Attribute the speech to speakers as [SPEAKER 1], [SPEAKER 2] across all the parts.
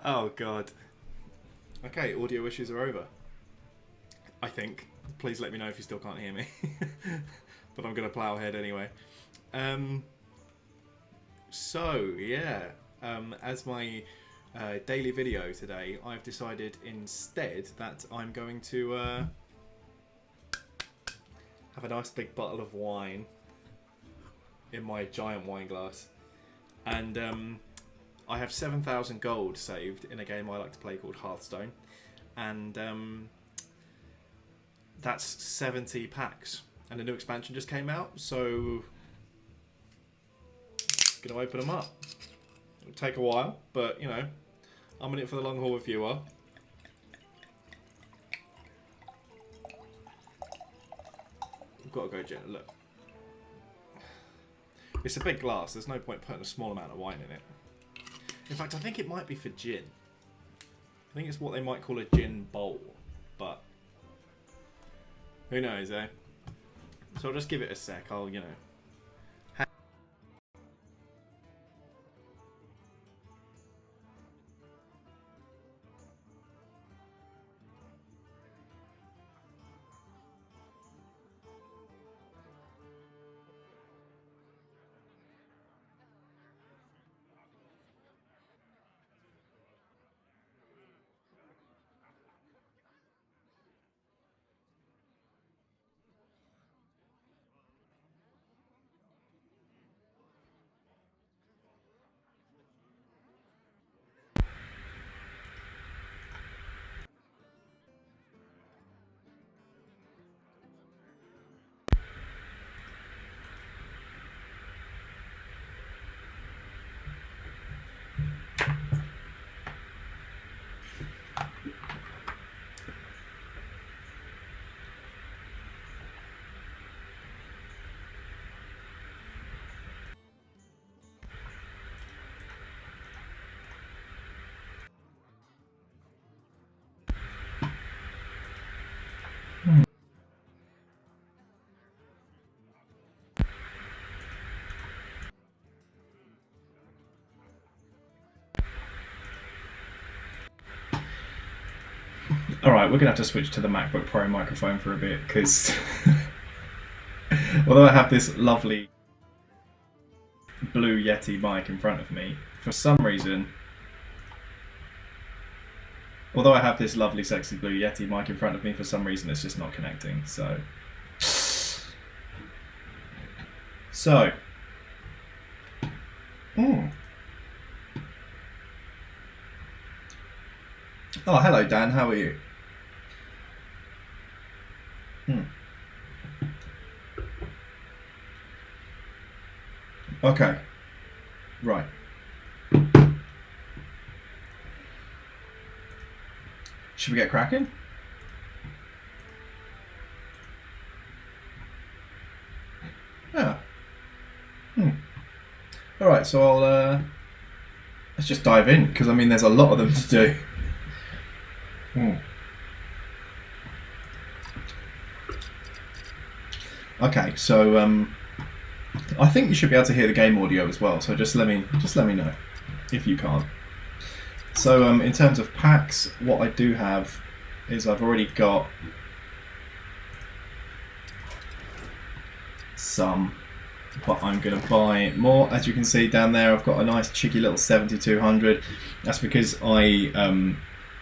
[SPEAKER 1] Oh god. Okay, audio issues are over. I think. Please let me know if you still can't hear me. But I'm gonna plow ahead anyway. Um, so yeah, as my daily video today, I've decided instead that I'm going to have a nice big bottle of wine in my giant wine glass, and I have 7,000 gold saved in a game I like to play called Hearthstone, and that's 70 packs, and a new expansion just came out, so gonna open them up. It'll take a while, but you know, I'm in it for the long haul if you are. I've got to go gentle. Look, it's a big glass. There's no point putting a small amount of wine in it. In fact, I think it might be for gin. I think it's what they might call a gin bowl, but who knows, eh? So I'll just give it a sec. I'll, you know. Alright, we're going to have to switch to the MacBook Pro microphone for a bit, because although I have this lovely blue Yeti mic in front of me, for some reason, although I have this lovely sexy blue Yeti mic in front of me, for some reason it's just not connecting, so... Oh, hello Dan, how are you? Okay. Right. Should we get cracking? Yeah. Alright, so I'll let's just dive in, because I mean there's a lot of them to do. Okay, so I think you should be able to hear the game audio as well. So just let me know if you can't. So in terms of packs, what I do have is I've already got some, but I'm going to buy more. As you can see down there, I've got a nice cheeky little 7200. That's because I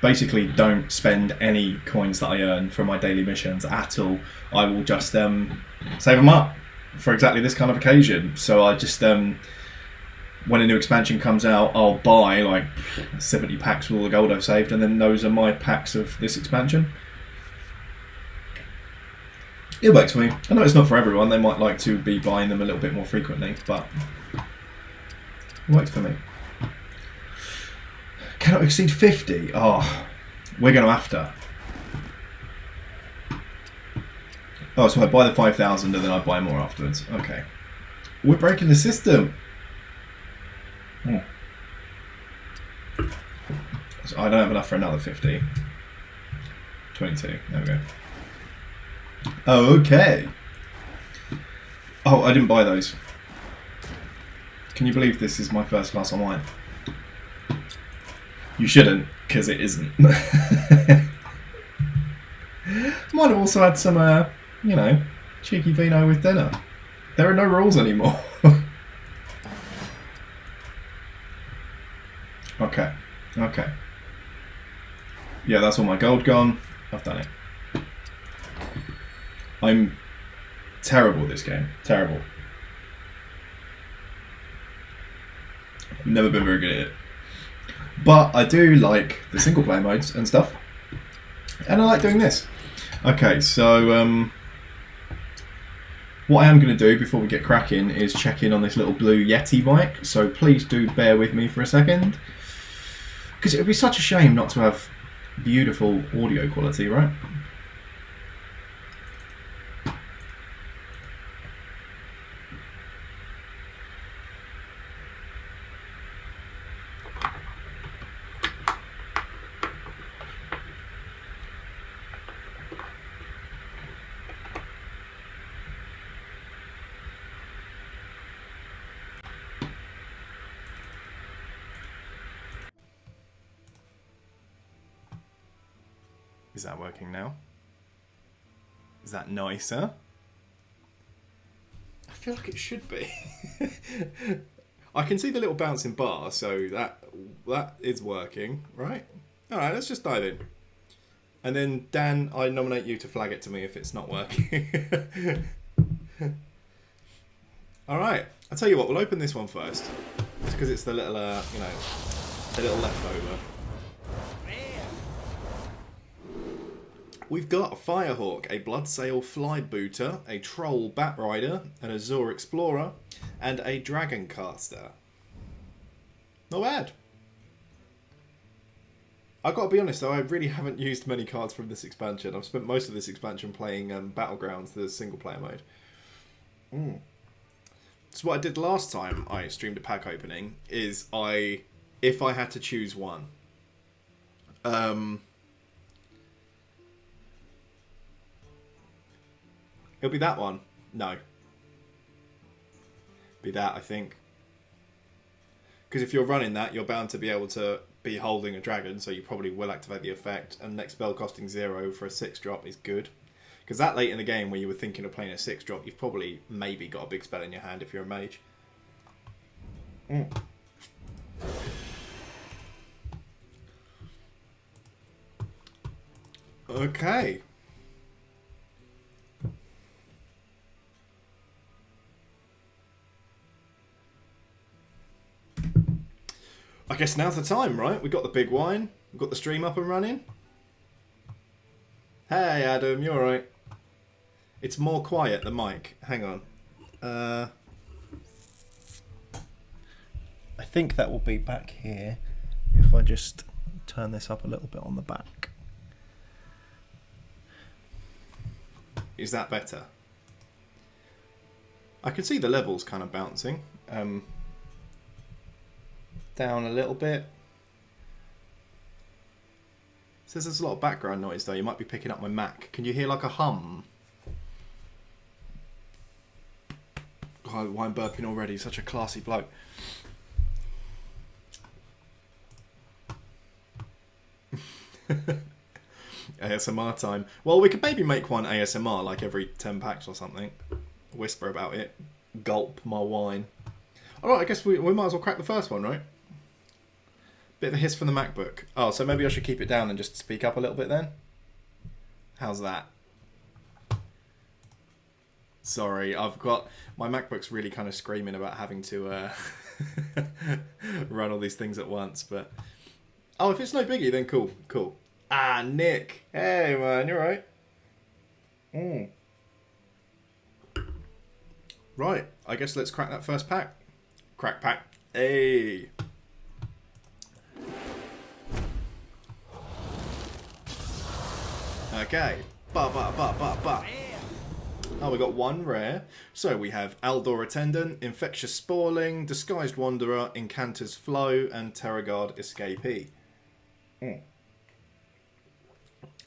[SPEAKER 1] basically don't spend any coins that I earn from my daily missions at all. I will just save them up for exactly this kind of occasion. So I just, when a new expansion comes out, I'll buy like 70 packs with all the gold I've saved, and then those are my packs of this expansion. It works for me. I know it's not for everyone. They might like to be buying them a little bit more frequently, but it works for me. Cannot exceed 50. Oh, we're going to have to. Oh, so I buy the 5,000 and then I buy more afterwards. Okay. We're breaking the system. So I don't have enough for another 50. 22. There we go. Oh, okay. Oh, I didn't buy those. Can you believe this is my first glass of wine? You shouldn't, because it isn't. Might have also had some, you know, cheeky vino with dinner. There are no rules anymore. Okay. Okay. Yeah, that's all my gold gone. I've done it. I'm terrible at this game. Terrible. I've never been very good at it. But I do like the single player modes and stuff. And I like doing this. Okay, so what I am going to do before we get cracking is check in on this little blue Yeti mic. So please do bear with me for a second. Because it would be such a shame not to have beautiful audio quality, right? Is that working now? Is that nicer? I feel like it should be. I can see the little bouncing bar, so that is working, right? Alright, let's just dive in. And then, Dan, I nominate you to flag it to me if it's not working. Alright, I'll tell you what, we'll open this one first. Just because it's the little, you know, the little leftover. We've got a Firehawk, a Bloodsail Flybooter, a Troll Batrider, an Azure Explorer, and a Dragoncaster. Not bad. I've got to be honest though, I really haven't used many cards from this expansion. I've spent most of this expansion playing Battlegrounds, the single player mode. So what I did last time I streamed a pack opening is if I had to choose one, it'll be that one. No. Be that, I think. Because if you're running that, you're bound to be able to be holding a dragon, so you probably will activate the effect, and next spell costing 0 for a 6-drop is good. Because that late in the game where you were thinking of playing a 6-drop, you've probably maybe got a big spell in your hand if you're a mage. Okay. I guess now's the time, right? We got the big wine. We've got the stream up and running. Hey, Adam, you alright? It's more quiet, the mic. Hang on. I think that will be back here if I just turn this up a little bit on the back. Is that better? I can see the levels kind of bouncing. Down a little bit. Says there's a lot of background noise though. You might be picking up my Mac. Can you hear like a hum? God, why I'm burping already? Such a classy bloke. ASMR time. Well, we could maybe make one ASMR like every 10 packs or something. Whisper about it. Gulp my wine. Alright, I guess we might as well crack the first one, right? Bit of a hiss from the MacBook. Oh, so maybe I should keep it down and just speak up a little bit then? How's that? Sorry, I've got... My MacBook's really kind of screaming about having to run all these things at once, but... Oh, if it's no biggie, then cool, cool. Ah, Nick. Hey, man, you alright? Right, I guess let's crack that first pack. Crack pack. Hey. Okay. Ba ba ba ba ba. Oh, we got one rare. So we have Aldor Attendant, Infectious Sporling, Disguised Wanderer, Incanter's Flow, and Terragard Escapee.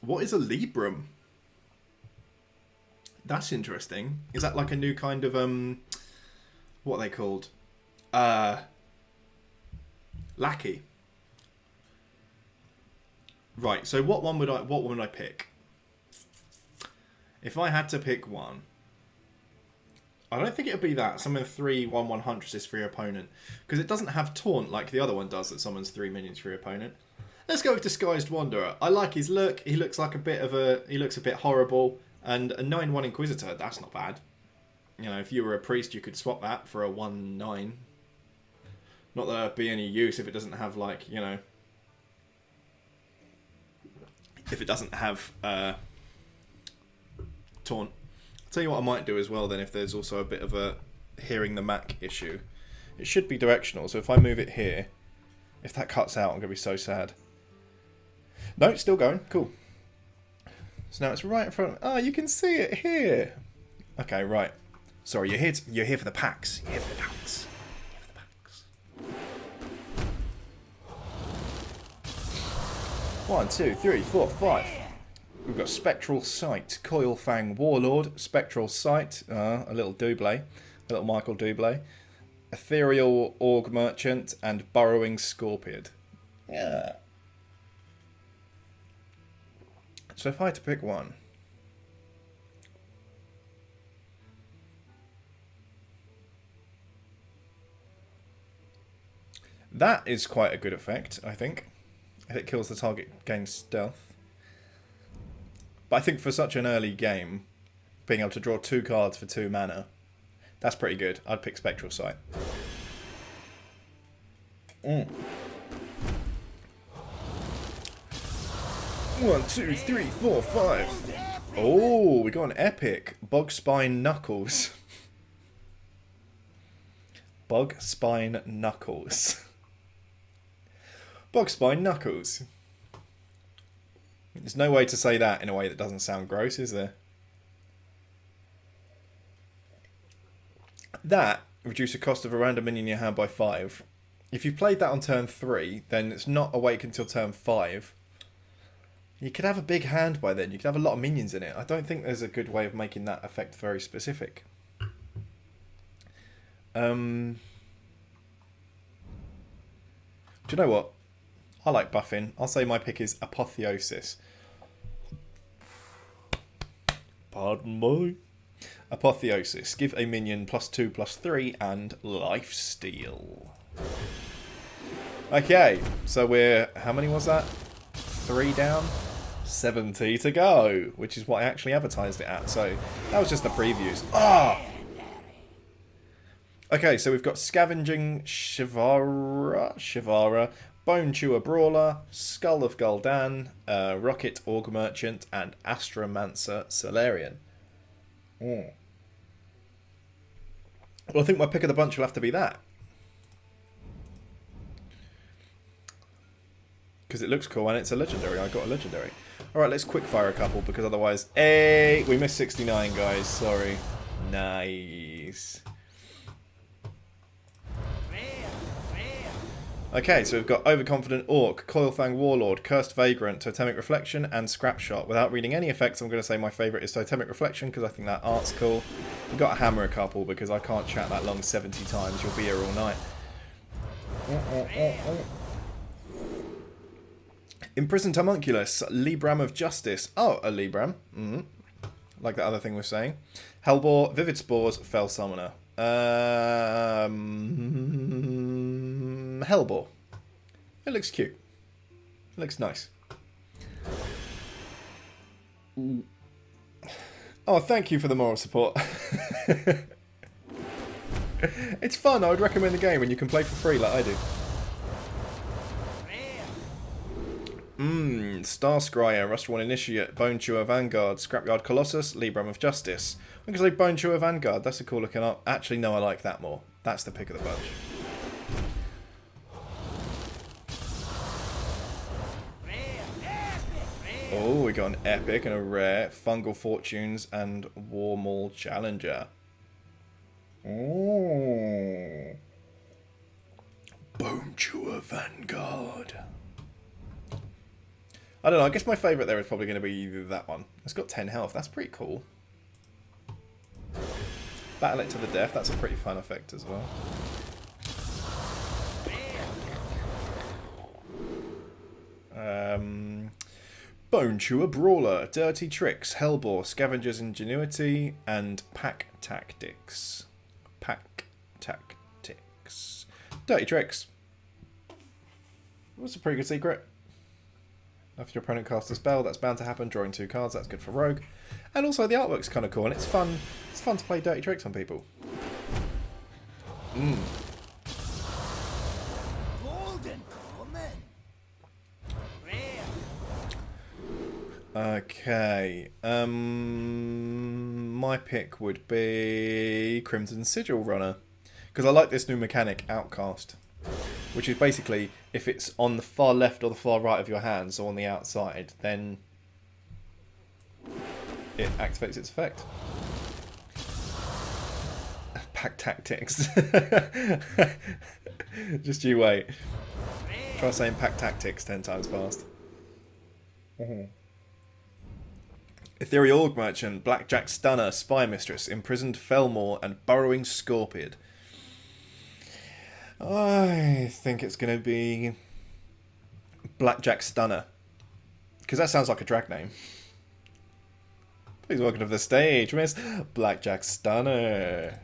[SPEAKER 1] What is a Librum? That's interesting. Is that like a new kind of what are they called? Lackey. Right, so what one would I pick? If I had to pick one, I don't think it would be that. Summon 3/1/1 Huntress for your opponent. Because it doesn't have taunt like the other one does that summons 3 minions for your opponent. Let's go with Disguised Wanderer. I like his look. He looks like he looks a bit horrible. And a 9/1 Inquisitor, that's not bad. You know, if you were a priest, you could swap that for a 1/9. Not that there'd be any use if it doesn't have, like, you know... If it doesn't have taunt. I'll tell you what I might do as well then, if there's also a bit of a hearing the Mac issue. It should be directional, so if I move it here, if that cuts out, I'm going to be so sad. No, it's still going. Cool. So now it's right in front of... Oh, you can see it here. Okay, right. Sorry, you're here for the packs. You're here for the packs. You're here for the packs. 1, 2, 3, 4, 5. We've got Spectral Sight, Coil Fang Warlord, Spectral Sight, a little Double, a little Michael Double, Ethereal Org Merchant, and Burrowing Scorpion. Yeah. So if I had to pick one... That is quite a good effect, I think. If it kills the target, gains stealth. But I think for such an early game, being able to draw 2 cards for 2 mana, that's pretty good. I'd pick Spectral Sight. 1, 2, 3, 4, 5. Oh, we got an epic. Bugspine Knuckles. Bugspine Knuckles. Bugspine Knuckles. There's no way to say that in a way that doesn't sound gross, is there? That reduce the cost of a random minion in your hand by 5. If you played that on turn 3, then it's not awake until turn 5. You could have a big hand by then. You could have a lot of minions in it. I don't think there's a good way of making that effect very specific. Do you know what? I like buffing. I'll say my pick is Apotheosis. Pardon me. Apotheosis. Give a minion +2/+3 and lifesteal. Okay, so we're... How many was that? 3 down? 70 to go, which is what I actually advertised it at. So that was just the previews. Ah! Okay, so we've got Scavenging Shivara, Bone Chewer Brawler, Skull of Gul'dan, Rocket Org Merchant, and Astromancer Solarian. Well, I think my pick of the bunch will have to be that. Because it looks cool and it's a legendary. I got a legendary. Alright, let's quickfire a couple because otherwise... Hey! We missed 69, guys. Sorry. Nice. Okay, so we've got Overconfident Orc, Coilfang Warlord, Cursed Vagrant, Totemic Reflection, and Scrapshot. Without reading any effects, I'm going to say my favourite is Totemic Reflection because I think that art's cool. We've got to hammer a couple because I can't chat that long 70 times. You'll be here all night. Imprisoned Homunculus, Libram of Justice. Oh, a Libram. Like the other thing we're saying. Hellbore, Vivid Spores, Fell Summoner. Hellbore. It looks cute. It looks nice. Oh, thank you for the moral support. It's fun. I would recommend the game when you can play for free like I do. Star Scryer, Rust 1 Initiate, Bone Chewer Vanguard, Scrapyard Colossus, Libram of Justice. I'm going to say Bone Chewer Vanguard. That's a cool looking art. Actually, no, I like that more. That's the pick of the bunch. Oh, we got an epic and a rare, Fungal Fortunes and Warmaul Challenger. Oh. Bone Chewer Vanguard. I don't know, I guess my favourite there is probably going to be that one. It's got 10 health, that's pretty cool. Battle it to the death, that's a pretty fun effect as well. Bone Chewer Brawler, Dirty Tricks, Hellbore, Scavenger's Ingenuity, and Pack Tactics. Pack Tactics. Dirty Tricks. That's a pretty good secret. After your opponent casts a spell, that's bound to happen, drawing 2 cards, that's good for Rogue. And also the artwork's kind of cool, and it's fun to play Dirty Tricks on people. Okay, my pick would be Crimson Sigil Runner, because I like this new mechanic, Outcast, which is basically if it's on the far left or the far right of your hand, so on the outside, then it activates its effect. Pack Tactics. Just you wait. Try saying Pack Tactics 10 times fast. Ethereal Org Merchant, Blackjack Stunner, Spy Mistress, Imprisoned Felmore, and Burrowing Scorpion. I think it's going to be Blackjack Stunner, because that sounds like a drag name. Please welcome to the stage, Miss Blackjack Stunner.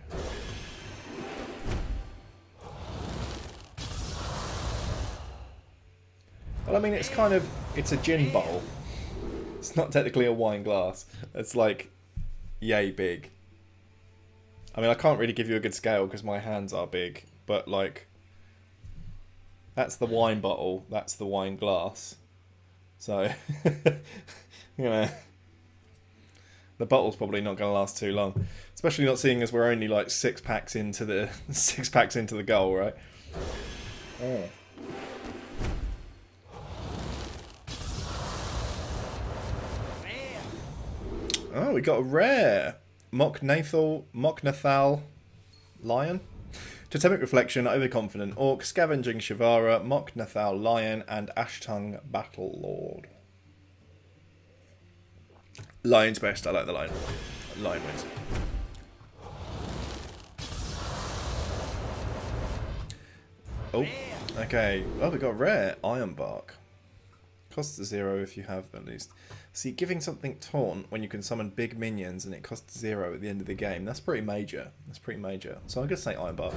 [SPEAKER 1] Well, I mean, it's a gin bottle. It's not technically a wine glass. It's like, yay big. I mean, I can't really give you a good scale because my hands are big, but like, that's the wine bottle, that's the wine glass. So, you know, the bottle's probably not going to last too long. Especially not seeing as we're only like 6 packs into the goal, right? Oh. Oh, we got a rare. Moknathal Lion. Totemic Reflection, Overconfident Orc, Scavenging Shivara, Moknathal Lion, and Ashtung Battle Lord. Lion's best. I like the lion. Lion wins. Oh, okay. Oh, we got a rare. Ironbark. Costs 0 if you have at least. See, giving something taunt when you can summon big minions and it costs 0 at the end of the game, that's pretty major. That's pretty major. So I'm going to say Ironbark.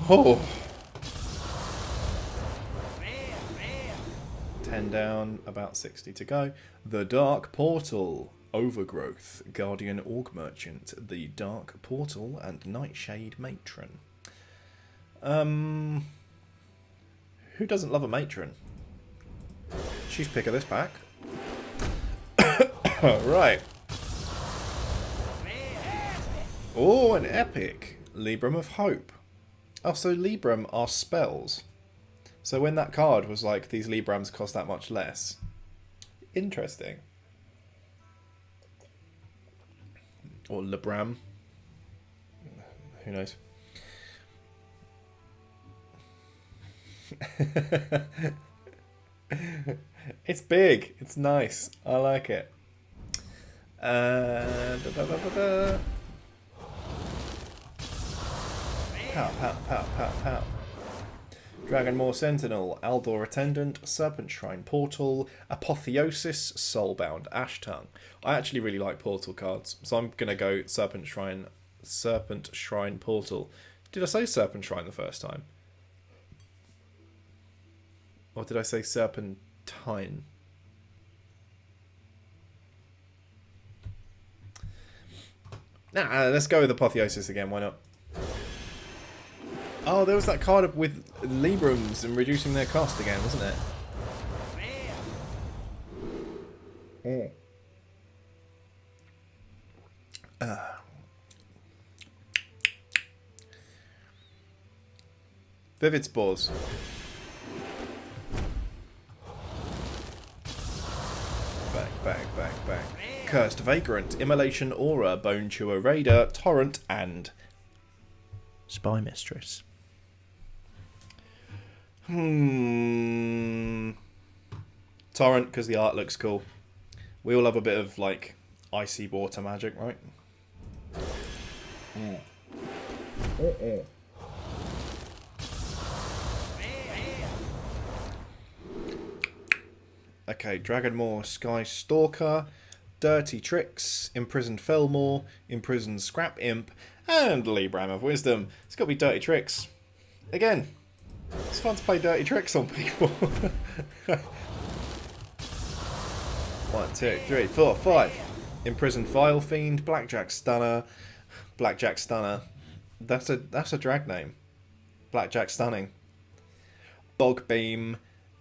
[SPEAKER 1] Oh! 10 down, about 60 to go. The Dark Portal. Overgrowth. Guardian Org Merchant. The Dark Portal and Nightshade Matron. Who doesn't love a matron? She's pick of this pack. Right. Oh, an epic. Libram of Hope. Oh, so Libram are spells. So when that card was like, these Librams cost that much less. Interesting. Or Libram. Who knows? It's big. It's nice. I like it. Pow, pow, pow, pow, pow. Dragonmaw Sentinel, Aldor Attendant, Serpent Shrine Portal, Apotheosis, Soulbound Ashtongue. I actually really like Portal cards, so I'm gonna go Serpent Shrine Portal. Did I say Serpent Shrine the first time? Or did I say Serpentine? Nah, let's go with Apotheosis again, why not? Oh, there was that card with Librams and reducing their cost again, wasn't it? Oh. Vivid Spores. Back. Cursed Vagrant, Immolation Aura, Bone Chewer Raider, Torrent, and Spy Mistress. Torrent, because the art looks cool. We all have a bit of, like, icy water magic, right? Okay, Dragonmore Sky Stalker, Dirty Tricks, Imprisoned Fellmore, Imprisoned Scrap Imp, and Libram of Wisdom. It's got to be Dirty Tricks. Again, it's fun to play Dirty Tricks on people. 1, 2, 3, 4, 5. Imprisoned Vile Fiend, Blackjack Stunner, Blackjack Stunner. That's a drag name. Blackjack Stunning. Bog Beam,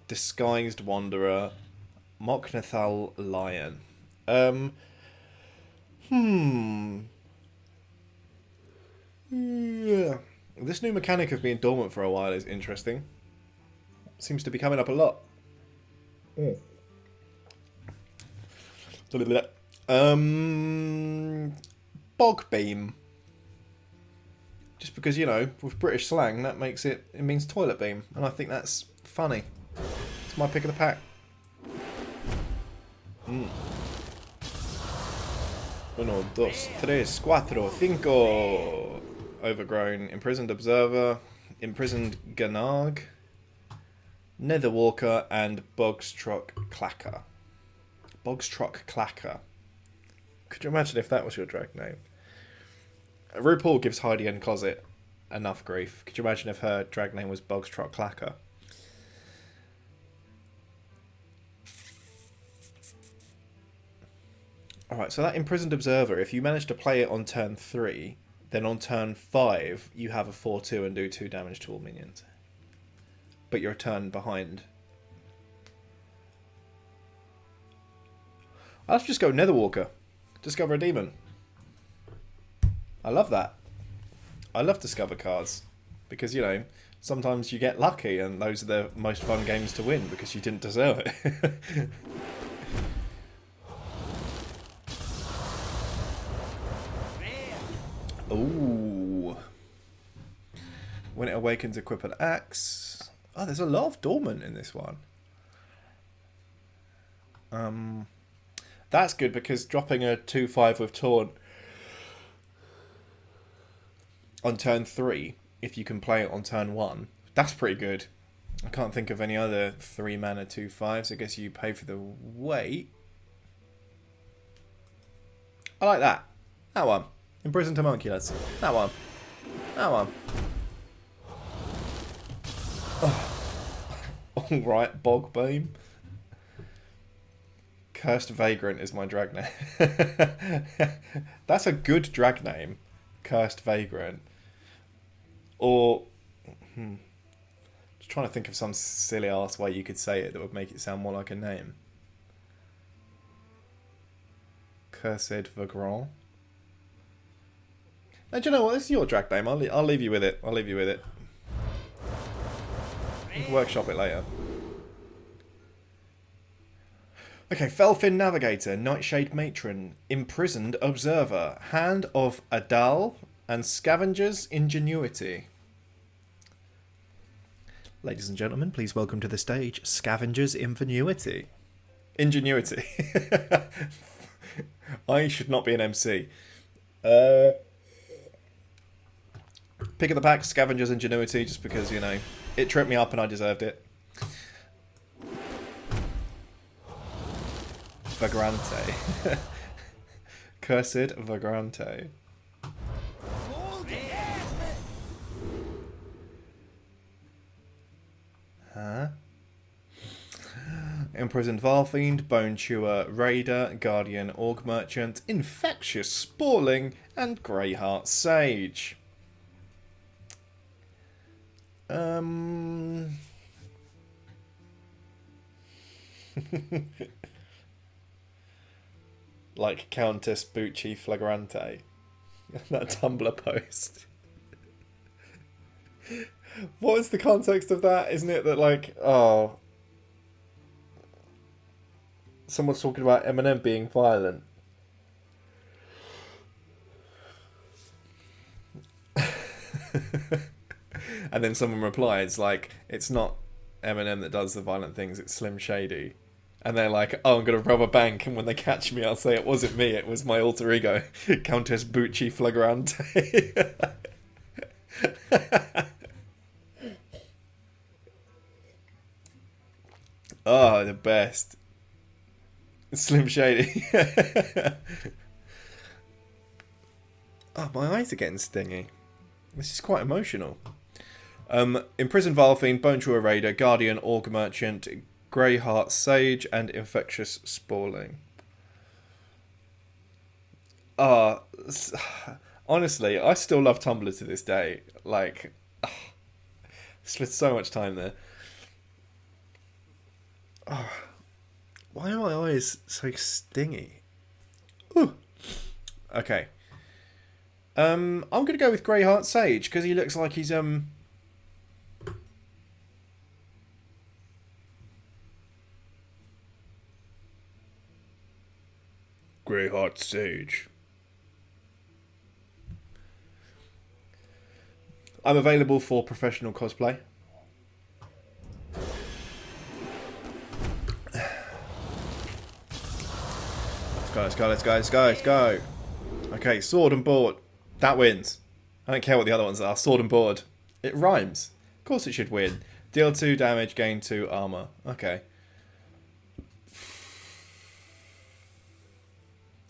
[SPEAKER 1] Disguised Wanderer, Moknathal Lion. Yeah. This new mechanic of being dormant for a while is interesting. Seems to be coming up a lot. Bog Beam. Just because, you know, with British slang, that makes it means toilet beam. And I think that's funny. It's my pick of the pack. 1, 2, 3, 4, 5. Overgrown, Imprisoned Observer, Imprisoned Ganarg, Netherwalker, and Bogstruck Clacker. Bogstruck Clacker. Could you imagine if that was your drag name? RuPaul gives Heidi N. Closet enough grief. Could you imagine if her drag name was Bogstruck Clacker? Alright, so that Imprisoned Observer, if you manage to play it on turn 3, then on turn 5, you have a 4-2 and do 2 damage to all minions. But you're a turn behind. I'll have to just go Netherwalker. Discover a demon. I love that. I love Discover cards. Because, you know, sometimes you get lucky and those are the most fun games to win because you didn't deserve it. Ooh. When it awakens, equip an axe. Oh, there's a lot of dormant in this one. That's good because dropping a 2-5 with taunt on turn 3, if you can play it on turn 1, that's pretty good. I can't think of any other 3 mana 2-5s. I guess you pay for the weight. I like that. That one. Imprisoned Homunculus. That one. That one. Oh. Alright, Bog Beam. Cursed Vagrant is my drag name. That's a good drag name. Cursed Vagrant. Or... just trying to think of some silly ass way you could say it that would make it sound more like a name. Cursed Vagrant. No, do you know what? This is your drag name. I'll leave you with it. I'll leave you with it. We can workshop it later. Okay, Felfin Navigator, Nightshade Matron, Imprisoned Observer, Hand of Adal, and Scavenger's Ingenuity. Ladies and gentlemen, please welcome to the stage Scavenger's Ingenuity. Ingenuity. I should not be an MC. Pick of the pack, Scavenger's Ingenuity, just because, you know, it tripped me up and I deserved it. Vagrante. Cursed Vagrante. Huh? Imprisoned Varfiend, Bone Chewer, Raider, Guardian, Orc Merchant, Infectious Sporling, and Greyheart Sage. Like Countess Bucci Flagrante. That Tumblr post. What is the context of that? Isn't it that, like, oh, someone's talking about Eminem being violent. And then someone replies, like, it's not Eminem that does the violent things, it's Slim Shady. And they're like, oh, I'm going to rob a bank, and when they catch me, I'll say it wasn't me, it was my alter ego, Countess Bucci Flagrante. Oh, the best. Slim Shady. Oh, my eyes are getting stingy. This is quite emotional. Imprisoned Vilefiend, Bone Chewer Raider, Guardian, Orc Merchant, Greyheart Sage, and Infectious Spalling. Honestly, I still love Tumblr to this day. Like, spent so much time there. Why are my eyes so stingy? Ooh. Okay. I'm gonna go with Greyheart Sage because he looks like he's Greyheart Sage. I'm available for professional cosplay. Let's go. Okay, sword and board. That wins. I don't care what the other ones are. Sword and board. It rhymes. Of course it should win. Deal 2 damage, gain 2 armor. Okay.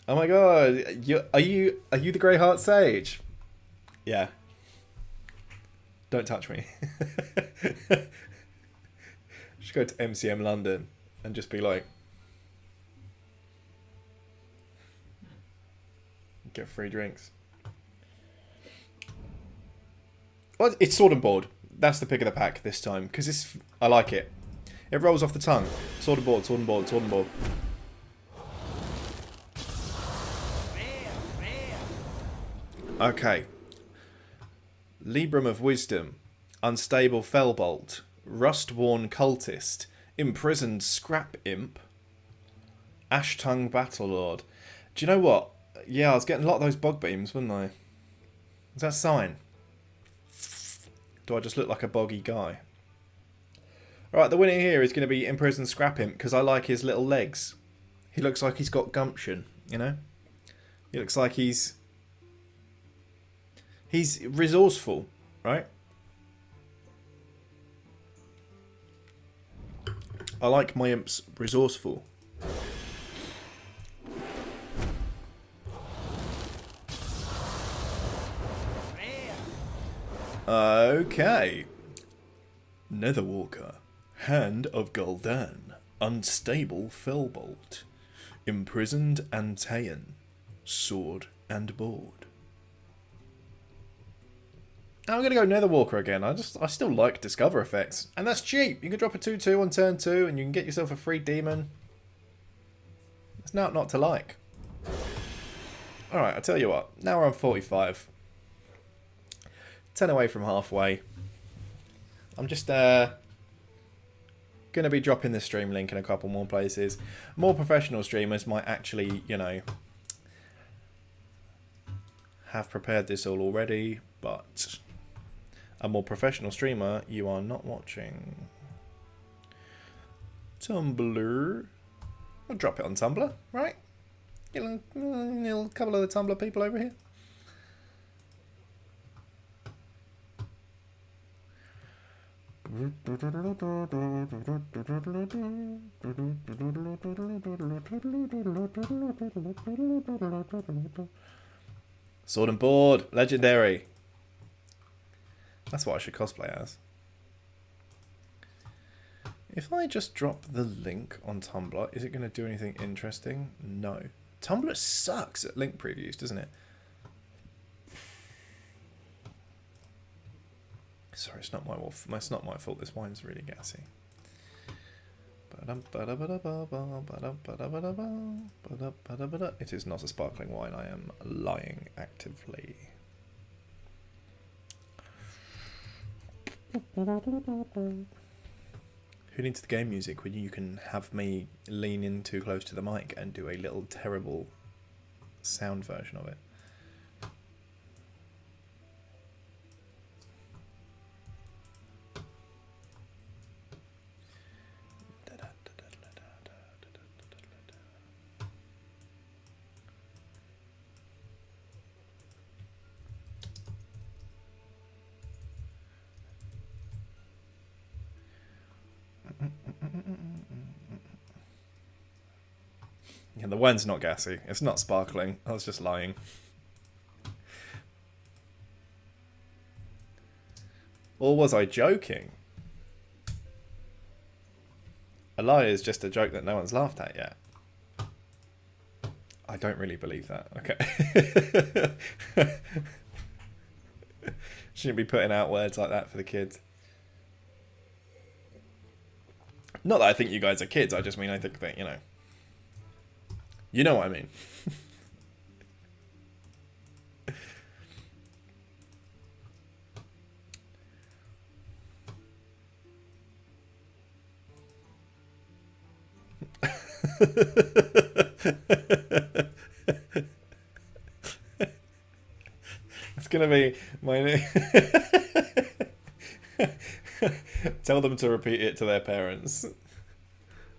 [SPEAKER 1] Oh my god. Are you the Greyheart Sage? Yeah. Don't touch me. Just go to MCM London and just be like, get free drinks. Well, it's sword and board. That's the pick of the pack this time because I like it. It rolls off the tongue. Sword and board, sword and board, sword and board. Okay. Librum of Wisdom, Unstable Fellbolt, Rust-worn Cultist, Imprisoned Scrap Imp, Ash-Tongue Battlelord. Do you know what? Yeah, I was getting a lot of those bog beams, wasn't I? Is that a sign? Do I just look like a boggy guy? Alright, the winner here is going to be Imprisoned Scrap Imp because I like his little legs. He looks like he's got gumption, you know? He looks like he's resourceful, right? I like my imps resourceful. Okay. Netherwalker, Hand of Gul'dan, Unstable Fellbolt, Imprisoned Antaean, Sword and Board. I'm going to go Netherwalker again. I still like Discover effects. And that's cheap. You can drop a 2-2 on turn 2 and you can get yourself a free demon. It's not to like. Alright, I'll tell you what. Now we're on 45. 10 away from halfway. I'm just going to be dropping the stream link in a couple more places. More professional streamers might actually, you know, have prepared this all already, but a more professional streamer you are not watching. Tumblr. I'll drop it on Tumblr, right? A couple of the Tumblr people over here. Sword and board, legendary. That's what I should cosplay as. If I just drop the link on Tumblr, is it going to do anything interesting? No. Tumblr sucks at link previews, doesn't it? Sorry, it's not my fault. It's not my fault. This wine's really gassy. It is not a sparkling wine. I am lying actively. Who needs the game music when you can have me lean in too close to the mic and do a little terrible sound version of it? Yeah, the wine's not gassy. It's not sparkling. I was just lying. Or was I joking? A lie is just a joke that no one's laughed at yet. I don't really believe that. Okay. Shouldn't be putting out words like that for the kids. Not that I think you guys are kids. I just mean I think that, you know. You know what I mean. It's gonna be my name. Tell them to repeat it to their parents.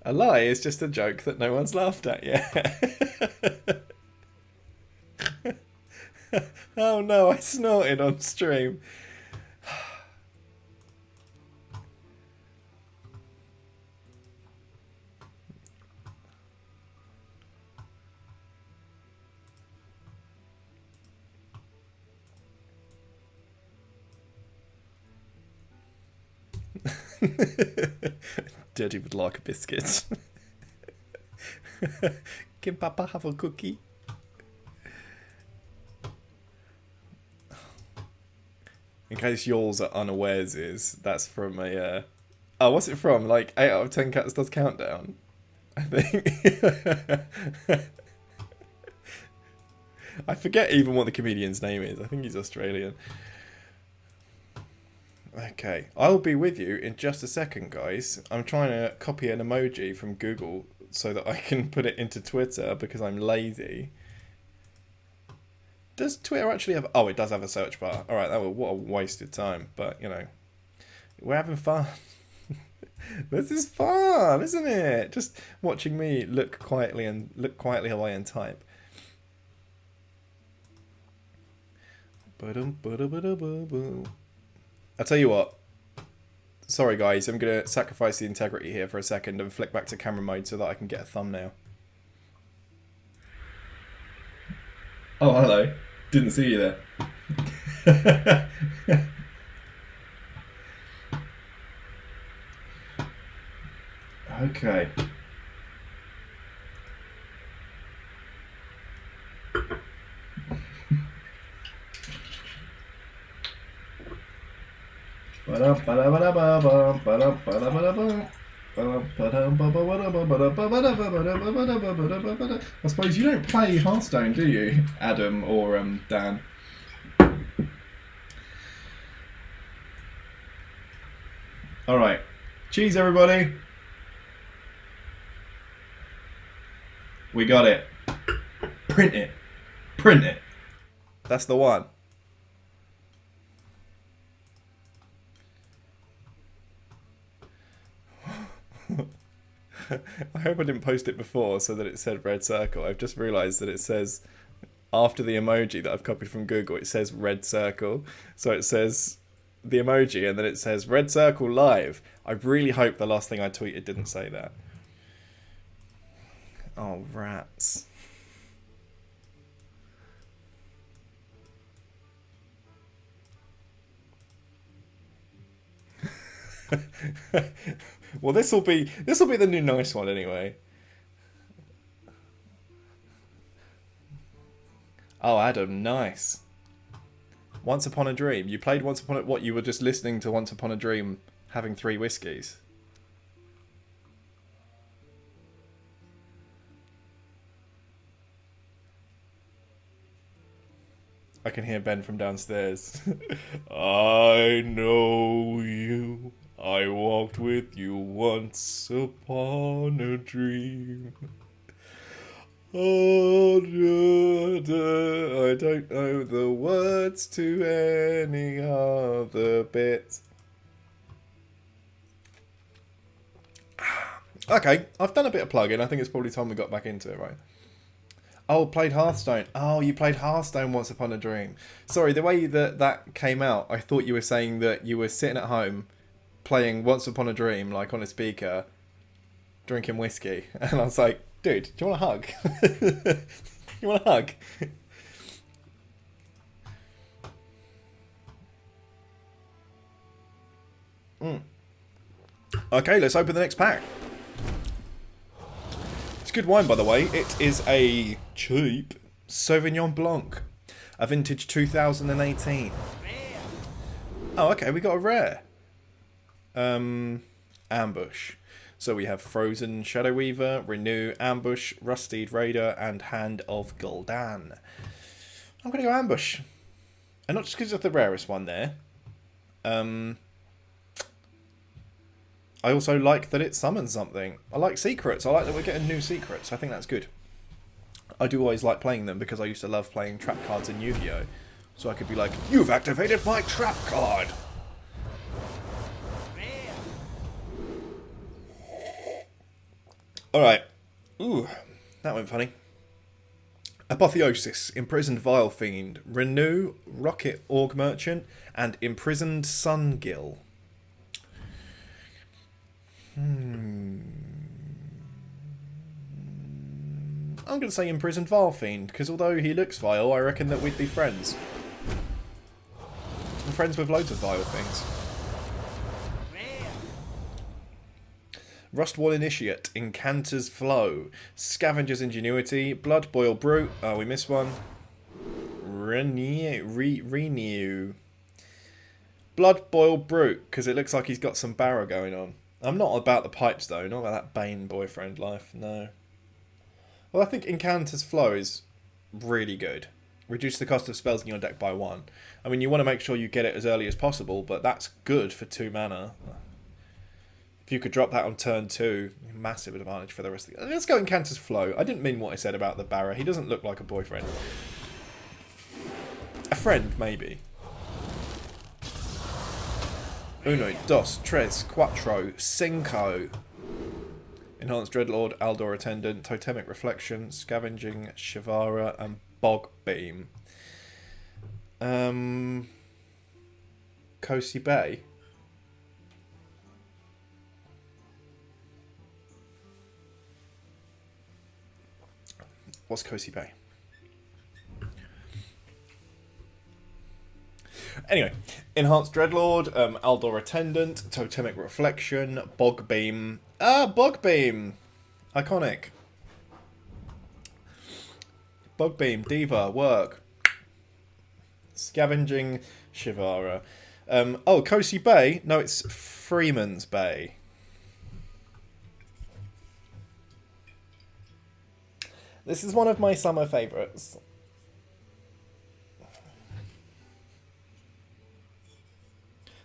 [SPEAKER 1] A lie is just a joke that no one's laughed at yet. Oh no, I snorted on stream. Dirty would like a biscuit. Can Papa have a cookie? In case yours are unawares, that's from a. Oh, what's it from? Like 8 out of 10 Cats Does Countdown, I think. I forget even what the comedian's name is. I think he's Australian. Okay, I'll be with you in just a second, guys. I'm trying to copy an emoji from Google so that I can put it into Twitter because I'm lazy. Does Twitter actually have... Oh, it does have a search bar. Alright, what a wasted time. But, you know, we're having fun. This is fun, isn't it? Just watching me look quietly away and type. I'll tell you what. Sorry, guys. I'm going to sacrifice the integrity here for a second and flick back to camera mode so that I can get a thumbnail. Oh, hello. Didn't see you there. Okay. I suppose you don't play Hearthstone, do you, Adam or Dan? Alright. Cheese, everybody. We got it. Print it. Print it. That's the one. I hope I didn't post it before so that it said red circle. I've just realised that it says, after the emoji that I've copied from Google, it says red circle. So it says the emoji and then it says red circle live. I really hope the last thing I tweeted didn't say that. Oh, rats. Well, this will be the new nice one anyway. Oh, Adam, nice. Once Upon a Dream. You played Once Upon a... What, you were just listening to Once Upon a Dream having 3 whiskies? I can hear Ben from downstairs. I know you. I walked with you once upon a dream. Oh, I don't know the words to any other bit. Okay, I've done a bit of plugging. I think it's probably time we got back into it, right? Oh, played Hearthstone. Oh, you played Hearthstone Once Upon a Dream. Sorry, the way that came out, I thought you were saying that you were sitting at home playing Once Upon a Dream, like on a speaker, drinking whiskey. And I was like, Dude, do you want a hug? You want a hug? Okay, let's open the next pack. It's good wine, by the way. It is a cheap Sauvignon Blanc, a vintage 2018. Oh, okay, we got a rare. Ambush. So we have Frozen Shadow Weaver, Renew, Ambush, Rusted Raider, and Hand of Gul'dan. I'm going to go Ambush. And not just because it's the rarest one there. I also like that it summons something. I like secrets. I like that we're getting new secrets. I think that's good. I do always like playing them because I used to love playing trap cards in Yu-Gi-Oh! So I could be like, you've activated my trap card! Alright. Ooh, that went funny. Apotheosis, Imprisoned Vile Fiend, Renew, Rocket Org Merchant, and Imprisoned Sungill. I'm going to say Imprisoned Vile Fiend, because although he looks vile, I reckon that we'd be friends. I'm friends with loads of vile things. Rustwall Initiate, Incanter's Flow, Scavenger's Ingenuity, Blood Boil Brute. Oh, we missed one. Renew. Blood Boil Brute, because it looks like he's got some barrow going on. I'm not about the pipes though, not about that Bane boyfriend life, no. Well, I think Incanter's Flow is really good. Reduce the cost of spells in your deck by 1. I mean, you want to make sure you get it as early as possible, but that's good for 2 mana. If you could drop that on turn 2, massive advantage for the rest of the... Let's go Incanter's Flow. I didn't mean what I said about the Barra. He doesn't look like a boyfriend. A friend, maybe. Uno, dos, tres, cuatro, cinco. Enhanced Dreadlord, Aldor Attendant, Totemic Reflection, Scavenging, Shivara, and Bog Beam. Kosi Bay. What's Kosi Bay? Anyway, Enhanced Dreadlord, Aldor Attendant, Totemic Reflection, Bog Beam. Bog Beam! Iconic. Bog Beam, Diva, work. Scavenging, Shivara. Kosi Bay? No, it's Freeman's Bay. This is one of my summer favourites.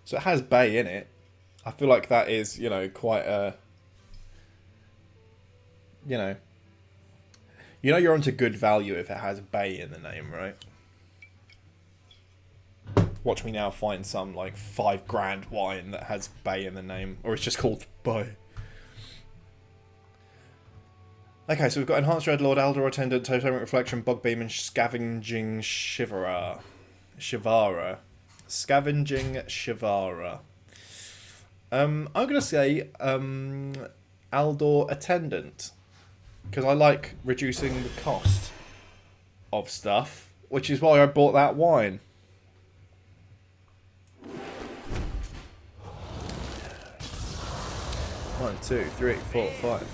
[SPEAKER 1] So it has Bay in it. I feel like that is, quite a... You know you're onto good value if it has Bay in the name, right? Watch me now find some, £5,000 wine that has Bay in the name. Or it's just called Bay. Okay, so we've got Enhanced Dreadlord, Aldor Attendant, Totemic Reflection, Bog Beam, and Scavenging Shivara. Scavenging Shivara. I'm going to say Aldor Attendant. Because I like reducing the cost of stuff. Which is why I bought that wine. One, two, three, four, five.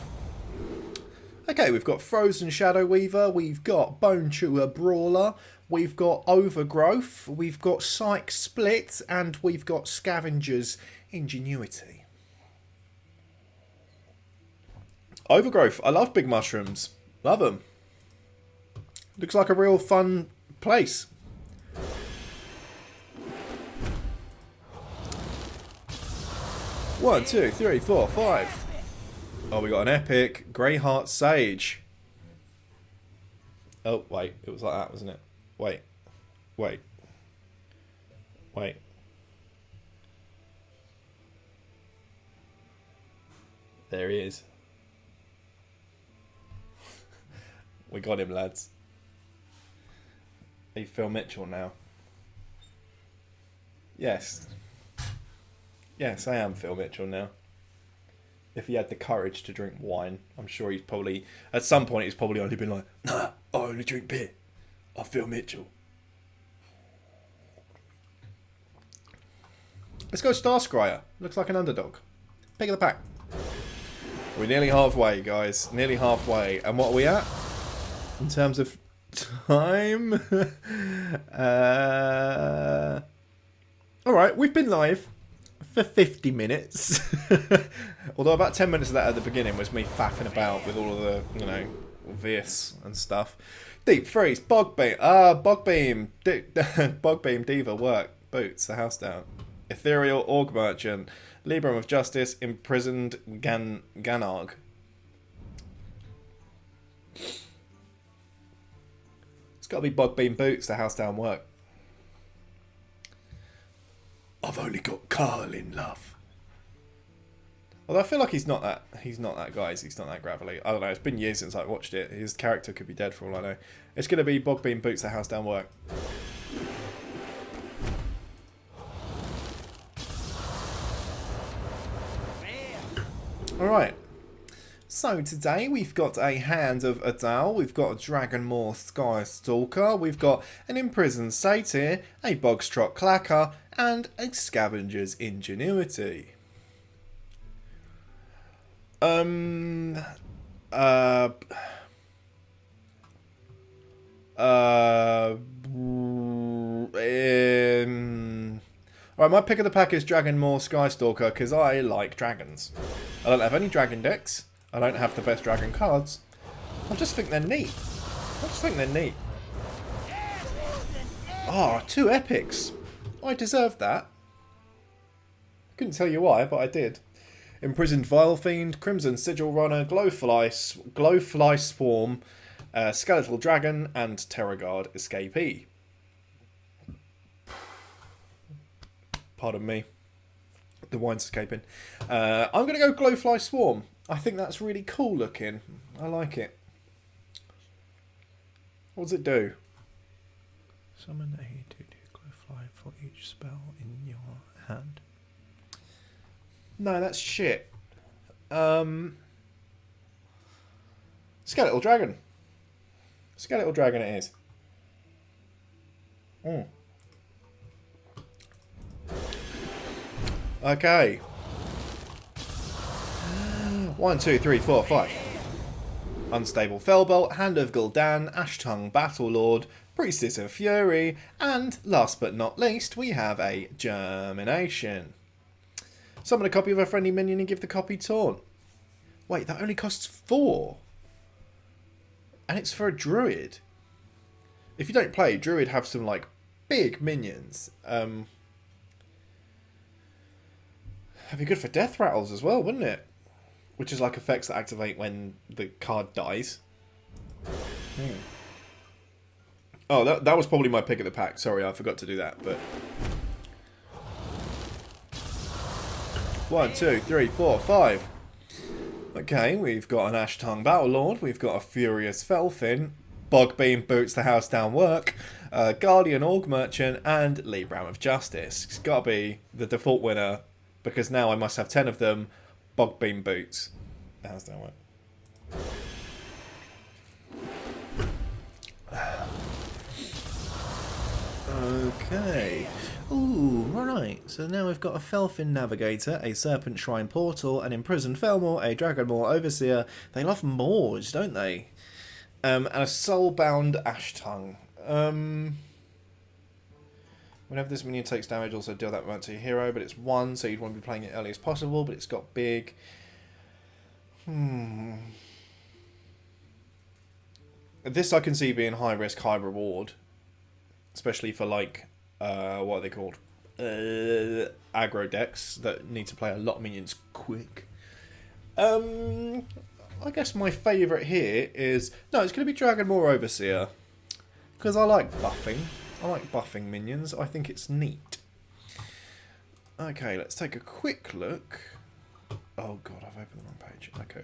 [SPEAKER 1] Okay, we've got Frozen Shadow Weaver, we've got Bone Chewer Brawler, we've got Overgrowth, we've got Psych Split, and we've got Scavenger's Ingenuity. Overgrowth, I love big mushrooms. Love them. Looks like a real fun place. One, two, three, four, five. Oh, we got an epic Greyheart Sage. Oh, wait. It was like that, wasn't it? Wait. There he is. We got him, lads. Are you Phil Mitchell now? Yes. Yes, I am Phil Mitchell now. If he had the courage to drink wine, I'm sure he's probably, at some point, he's probably only been like, nah, I only drink beer. I Phil Mitchell. Let's go Star Scryer. Looks like an underdog. Pick of the pack. We're nearly halfway, guys. Nearly halfway. And what are we at? In terms of time? Alright, we've been live for 50 minutes. Although about 10 minutes of that at the beginning was me faffing about with all of the, you know, this and stuff. Deep Freeze, Bog Beam, Bog Beam, Bog Beam, Diva, Work, Boots, the house down. Ethereal Org Merchant, Libram of Justice, Imprisoned Ganarg. It's got to be Bog Beam Boots, the house down work. I've only got Carl in love. Although I feel like he's not that guys, he's not that gravelly. I don't know, it's been years since I watched it. His character could be dead for all I know. It's going to be Bog Beam Boots, the house down work. Alright, so today we've got a Hand of Adal, we've got a Dragonmaw Sky Stalker, we've got an Imprisoned Satyr, a Bogstrot Clacker, and a Scavenger's Ingenuity. Right, my pick of the pack is Dragonmaw Sky Stalker because I like dragons. I don't have any dragon decks. I don't have the best dragon cards. I just think they're neat. Ah, 2 epics. I deserved that. Couldn't tell you why, but I did. Imprisoned Vilefiend, Crimson Sigil Runner, Glowfly Swarm, Skeletal Dragon, and Terrorguard Escapee. Pardon me. The wine's escaping. I'm going to go Glowfly Swarm. I think that's really cool looking. I like it. What does it do? Summon a 2/2 Glowfly for each spell in your hand. No, that's shit. Skeletal Dragon. Skeletal Dragon it is. Okay. 1, 2, 3, 4, 5. Unstable Fellbolt, Hand of Gul'dan, Ashtongue Battlelord, Priestess of Fury, and last but not least, we have a Germination. Summon a copy of a friendly minion and give the copy Taunt. Wait, that only costs 4. And it's for a Druid. If you don't play, Druid have some, like, big minions. That'd be good for death rattles as well, wouldn't it? Which is like effects that activate when the card dies. Oh, that was probably my pick of the pack. Sorry, I forgot to do that. But 1, 2, 3, 4, 5. Okay, we've got an Ashtongue Battlelord. We've got a Furious Felfin. Bog Beam Boots the house down work. Guardian Org Merchant and Libram of Justice. It's got to be the default winner because now I must have 10 of them. Bog Beam Boots the house down work. Okay. Ooh, right. So now we've got a Felfin Navigator, a Serpent Shrine Portal, an Imprisoned Felmaw, a Dragonmaw Overseer. They love Maws, don't they? And a Soulbound Ashtongue. Whenever this minion takes damage, also deal that amount to your hero, but it's 1, so you'd want to be playing it early as possible, but it's got big. This I can see being high risk, high reward. Especially for, like, what are they called? Aggro decks that need to play a lot of minions quick. I guess my favourite here is... No, it's going to be Dragonmaw Overseer. Because I like buffing. I like buffing minions. I think it's neat. Okay, let's take a quick look. Oh god, I've opened the wrong page. Okay.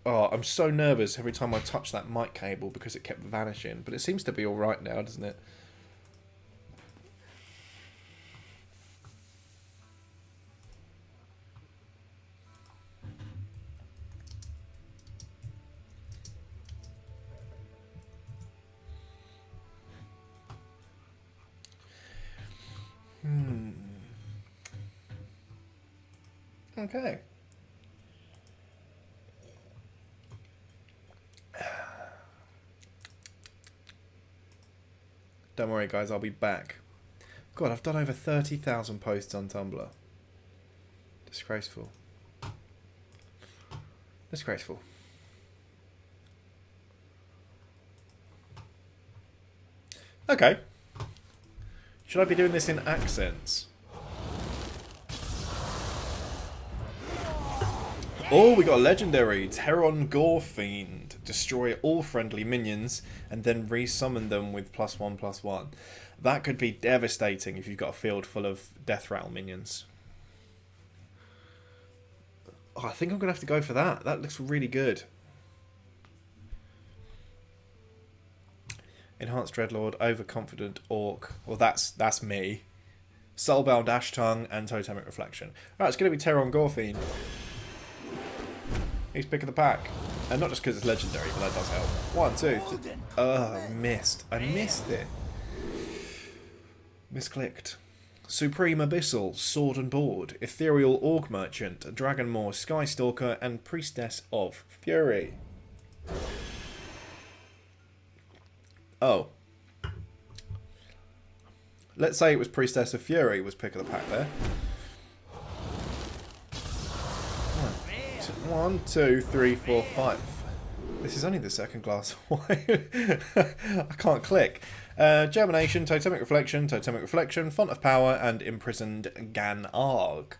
[SPEAKER 1] Oh, I'm so nervous every time I touch that mic cable because it kept vanishing. But it seems to be alright now, doesn't it? Okay. Don't worry, guys. I'll be back. God, I've done over 30,000 posts on Tumblr. Disgraceful. Disgraceful. Okay. Should I be doing this in accents? Oh, we got a legendary. Terron Gorefiend. Destroy all friendly minions and then resummon them with +1/+1. That could be devastating if you've got a field full of death rattle minions. Oh, I think I'm going to have to go for that. That looks really good. Enhanced Dreadlord, Overconfident Orc. Well, that's me. Soulbound Ashtongue and Totemic Reflection. Alright, it's going to be Terron Gorefiend. He's pick of the pack. And not just because it's legendary, but that does help. 1, 2, 3. I missed. I missed it. Misclicked. Supreme Abyssal, Sword and Board, Ethereal Orc Merchant, Dragonmaw, Skystalker, and Priestess of Fury. Oh. Let's say it was Priestess of Fury was pick of the pack there. 1, 2, 3, 4, 5. This is only the second glass of wine. I can't click. Germination, Totemic Reflection, Font of Power, and Imprisoned Gan-Arg.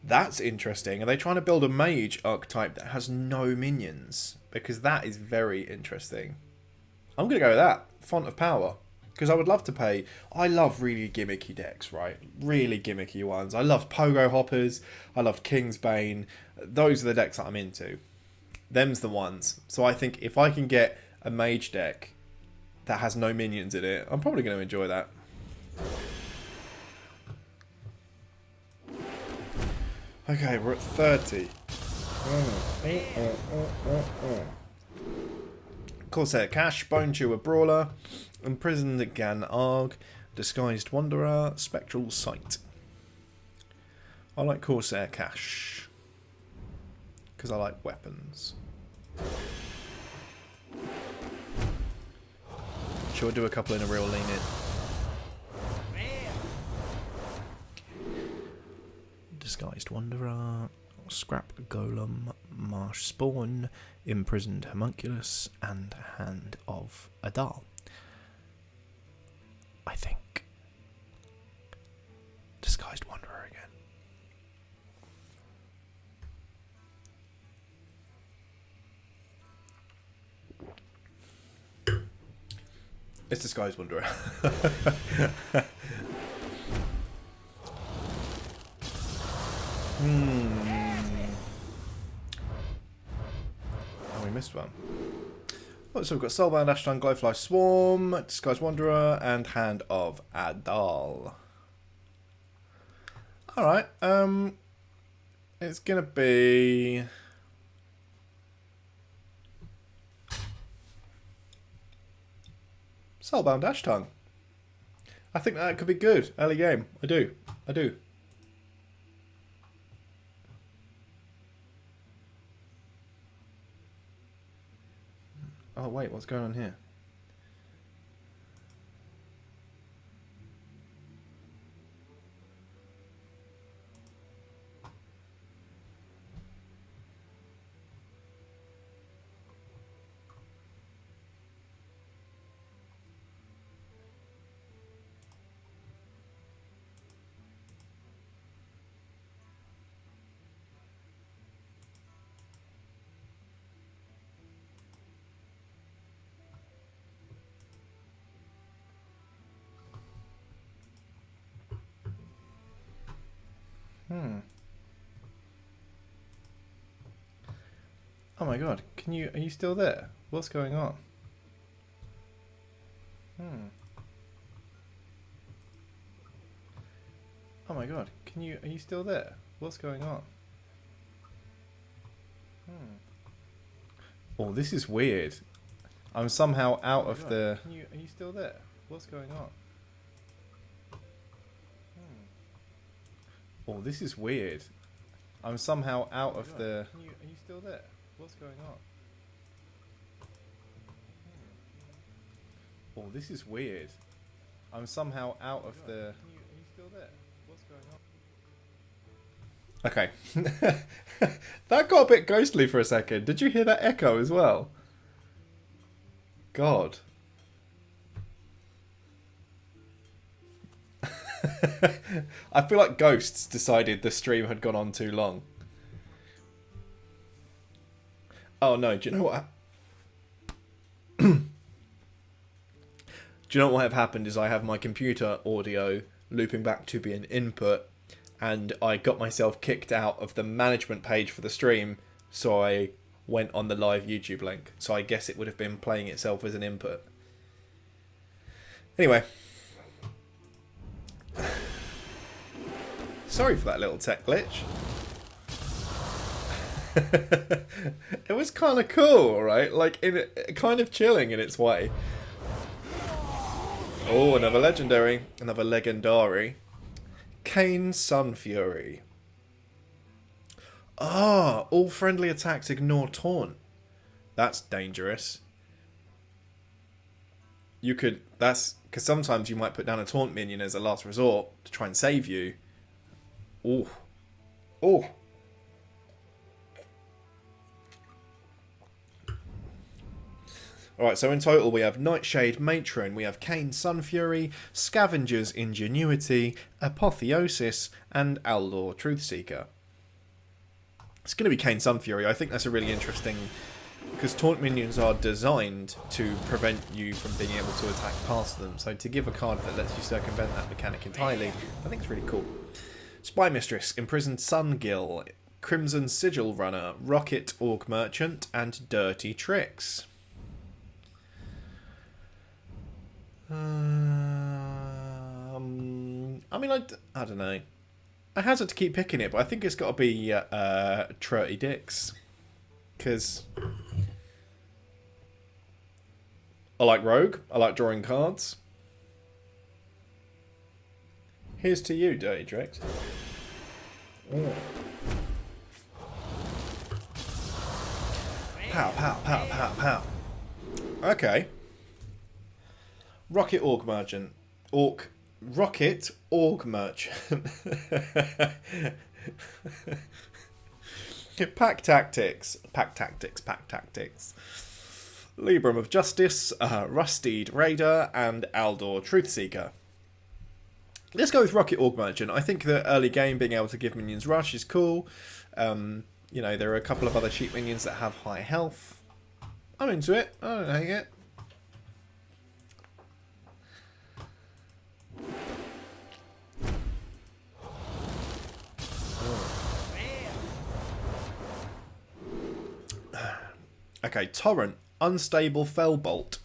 [SPEAKER 1] That's interesting. Are they trying to build a mage archetype that has no minions? Because that is very interesting. I'm going to go with that. Font of Power. Because I would love to pay... I love really gimmicky decks, right? Really gimmicky ones. I love Pogo Hoppers. I love Kingsbane. Those are the decks that I'm into. Them's the ones. So I think if I can get a mage deck that has no minions in it, I'm probably going to enjoy that. Okay, we're at 30. Corsair Cash, Bone Chewer Brawler, Imprisoned Gan-Arg, Disguised Wanderer, Spectral Sight. I like Corsair Cash because I like weapons. Sure, do a couple in a real lean in. Disguised Wanderer, Scrap Golem, Marsh Spawn, Imprisoned Homunculus, and Hand of Adal. I think Disguised Wanderer again. It's Disguised Wanderer. Oh, we missed one. Oh, so we've got Soulbound, Ashton, Glowfly Swarm, Disguised Wanderer, and Hand of Adal. Alright, it's gonna be... Soulbound Ashton. I think that could be good. Early game. I do. Oh wait, what's going on here? Oh my god, are you still there? What's going on? Oh my god, are you still there? What's going on? Oh, this is weird. I'm somehow out of the... Are you still there? What's going on? Oh, this is weird. I'm somehow out of the... Are you still there? What's going on? Oh, this is weird. I'm somehow out of the... Are you still there? What's going on? Okay. That got a bit ghostly for a second. Did you hear that echo as well? God. I feel like Ghosts decided the stream had gone on too long. Oh no, do you know what? Do you know what have happened is I have my computer audio looping back to be an input, and I got myself kicked out of the management page for the stream, so I went on the live YouTube link. So I guess it would have been playing itself as an input. Anyway. Sorry for that little tech glitch. It was kind of cool, right? Like, kind of chilling in its way. Oh, another legendary. Another legendary. Kane Sunfury. Ah, all friendly attacks ignore taunt. That's dangerous. You could... That's... Because sometimes you might put down a taunt minion as a last resort to try and save you. Oh. Oh. Alright, so in total we have Nightshade Matron, we have Kane Sunfury, Scavenger's Ingenuity, Apotheosis, and Aldor Truthseeker. It's going to be Kane Sunfury. I think that's a really interesting... Because taunt minions are designed to prevent you from being able to attack past them. So to give a card that lets you circumvent that mechanic entirely, I think it's really cool. Spy Mistress, Imprisoned Sungill, Crimson Sigil Runner, Rocket Orc Merchant, and Dirty Tricks. I mean, I don't know. I hazard to keep picking it, but I think it's got to be Trurty Dicks. Because I like Rogue. I like drawing cards. Here's to you, Dirty Tricks. Oh. Pow, pow, pow, pow, pow. Okay. Rocket Orc Merchant. Rocket Orc Merchant. Pack Tactics. Pack Tactics. Pack Tactics. Libram of Justice, Rusteed Raider, and Aldor Truthseeker. Let's go with Rocket Orc Merchant. I think the early game being able to give minions rush is cool. You know, there are a couple of other cheap minions that have high health. I'm into it. I don't hate it. Okay, Torrent, Unstable Fellbolt,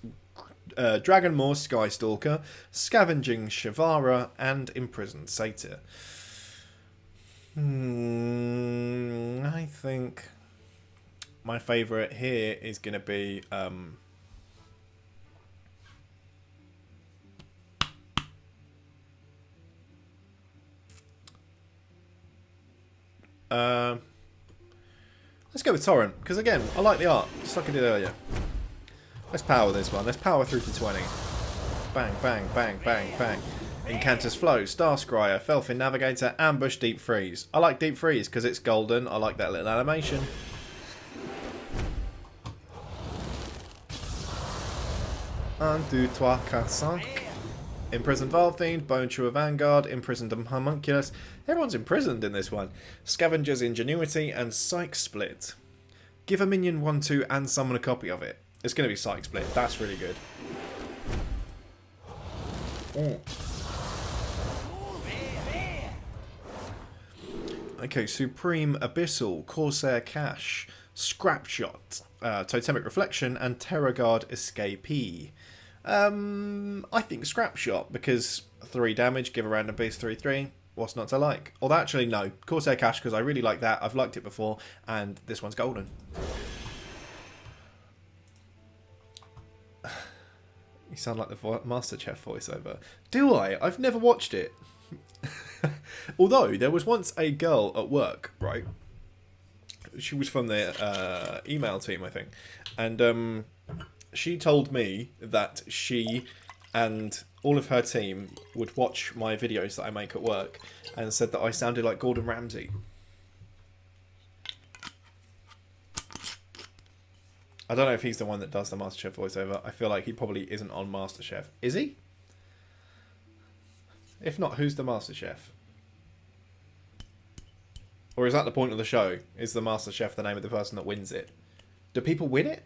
[SPEAKER 1] Dragonmaw Skystalker, Scavenging Shivara, and Imprisoned Satyr. I think my favourite here is going to be... let's go with Torrent, because again, I like the art, just like I did earlier. Let's power this one. Let's power through to 20. Bang, bang, bang, bang, bang. Incantus Flow, Star Scryer, Felfin Navigator, Ambush, Deep Freeze. I like Deep Freeze because it's golden. I like that little animation. 1, 2, 3, 4, 5. Imprisoned Valfiend, Bone Chewer Vanguard, Imprisoned Homunculus. Everyone's imprisoned in this one. Scavenger's Ingenuity and Psych Split. Give a minion 1/2 and summon a copy of it. It's going to be Psych Split. That's really good. Oh. Okay, Supreme Abyssal, Corsair Cache, Scrapshot, Totemic Reflection, and Terror Guard Escapee. I think Scrapshot, because 3 damage, give a random beast 3/3. What's not to like? Although actually no, Corsair Cache, because I really like that. I've liked it before, and this one's golden. You sound like the MasterChef voiceover. Do I? I've never watched it.
[SPEAKER 2] Although, there was once a girl at work, right? She was from the email team, I think. And she told me that she and all of her team would watch my videos that I make at work and said that I sounded like Gordon Ramsay. I don't know if he's the one that does the MasterChef voiceover. I feel like he probably isn't on MasterChef. Is he? If not, who's the MasterChef? Or is that the point of the show? Is the MasterChef the name of the person that wins it? Do people win it?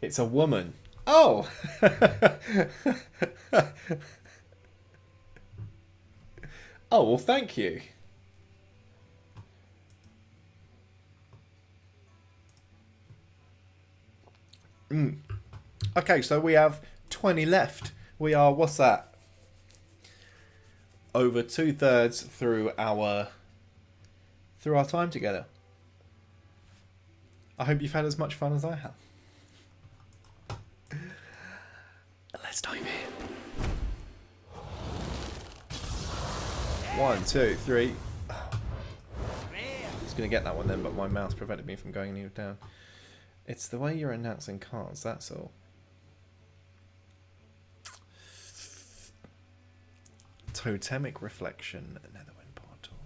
[SPEAKER 2] It's a woman. Oh! Oh, well, thank you. Okay, so we have 20 left. We are, what's that? Over 2/3 through our time together. I hope you've had as much fun as I have. Let's dive in. 1, 2, 3. He's gonna get that one then, but my mouse prevented me from going any down. It's the way you're announcing cards, that's all. Totemic Reflection, Netherwind Portal.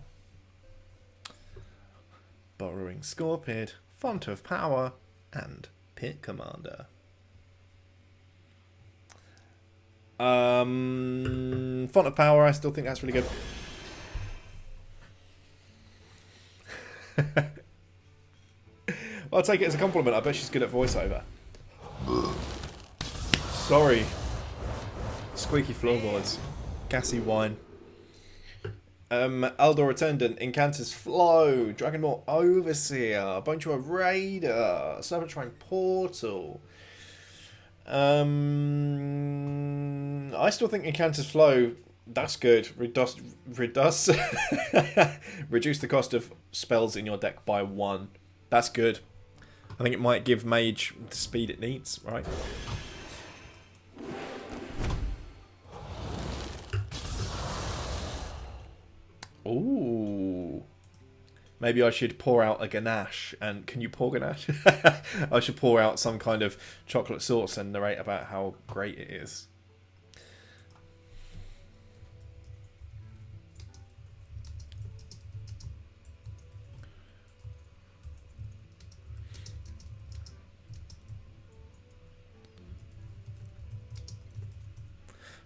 [SPEAKER 2] Borrowing Scorpid, Font of Power, and Pit Commander. Font of Power, I still think that's really good. Well, I'll take it as a compliment. I bet she's good at voiceover. Sorry. Squeaky floorboards. Gassy wine. Eldor Attendant, Incanter's Flow, Dragonmaw Overseer, Bonetour Raider, Serpent Shrine Portal. I still think Incanter's Flow, that's good. Reduce the cost of spells in your deck by 1. That's good. I think it might give Mage the speed it needs, right? Ooh. Maybe I should pour out a ganache. And can you pour ganache? I should pour out some kind of chocolate sauce and narrate about how great it is.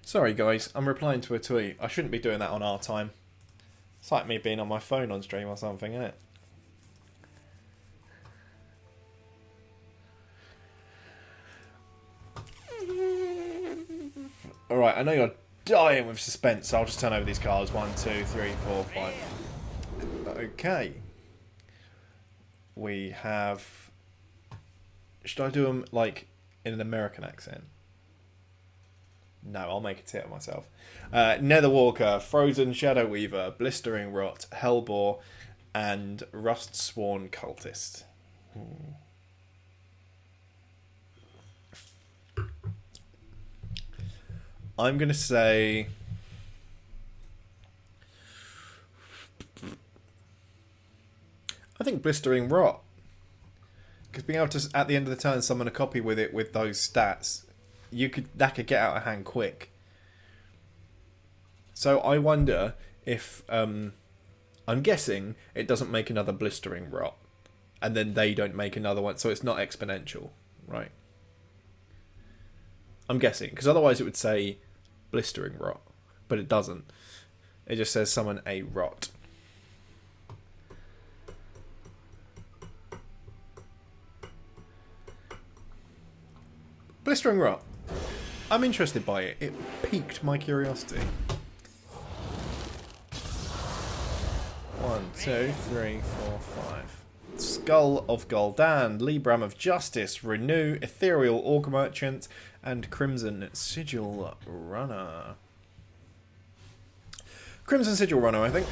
[SPEAKER 2] Sorry guys, I'm replying to a tweet. I shouldn't be doing that on our time. It's like me being on my phone on stream or something, isn't it? Alright, I know you're dying with suspense, so I'll just turn over these cards. 1, 2, 3, 4, 5. Okay. We have... Should I do them, like, in an American accent? No, I'll make a tit of myself. Netherwalker, Frozen Shadow Weaver, Blistering Rot, Hellbore, and Rust-Sworn Cultist. I'm going to say... I think Blistering Rot. Because being able to, at the end of the turn, summon a copy with it with those stats... that could get out of hand quick. So I wonder if I'm guessing it doesn't make another Blistering Rot, and then they don't make another one, so it's not exponential, right? I'm guessing, because otherwise it would say Blistering Rot, but it doesn't. It just says summon a Rot. Blistering Rot. I'm interested by it. It piqued my curiosity. 1, 2, 3, 4, 5. Skull of Gul'dan, Libram of Justice, Renew, Ethereal Orc Merchant, and Crimson Sigil Runner. Crimson Sigil Runner, I think.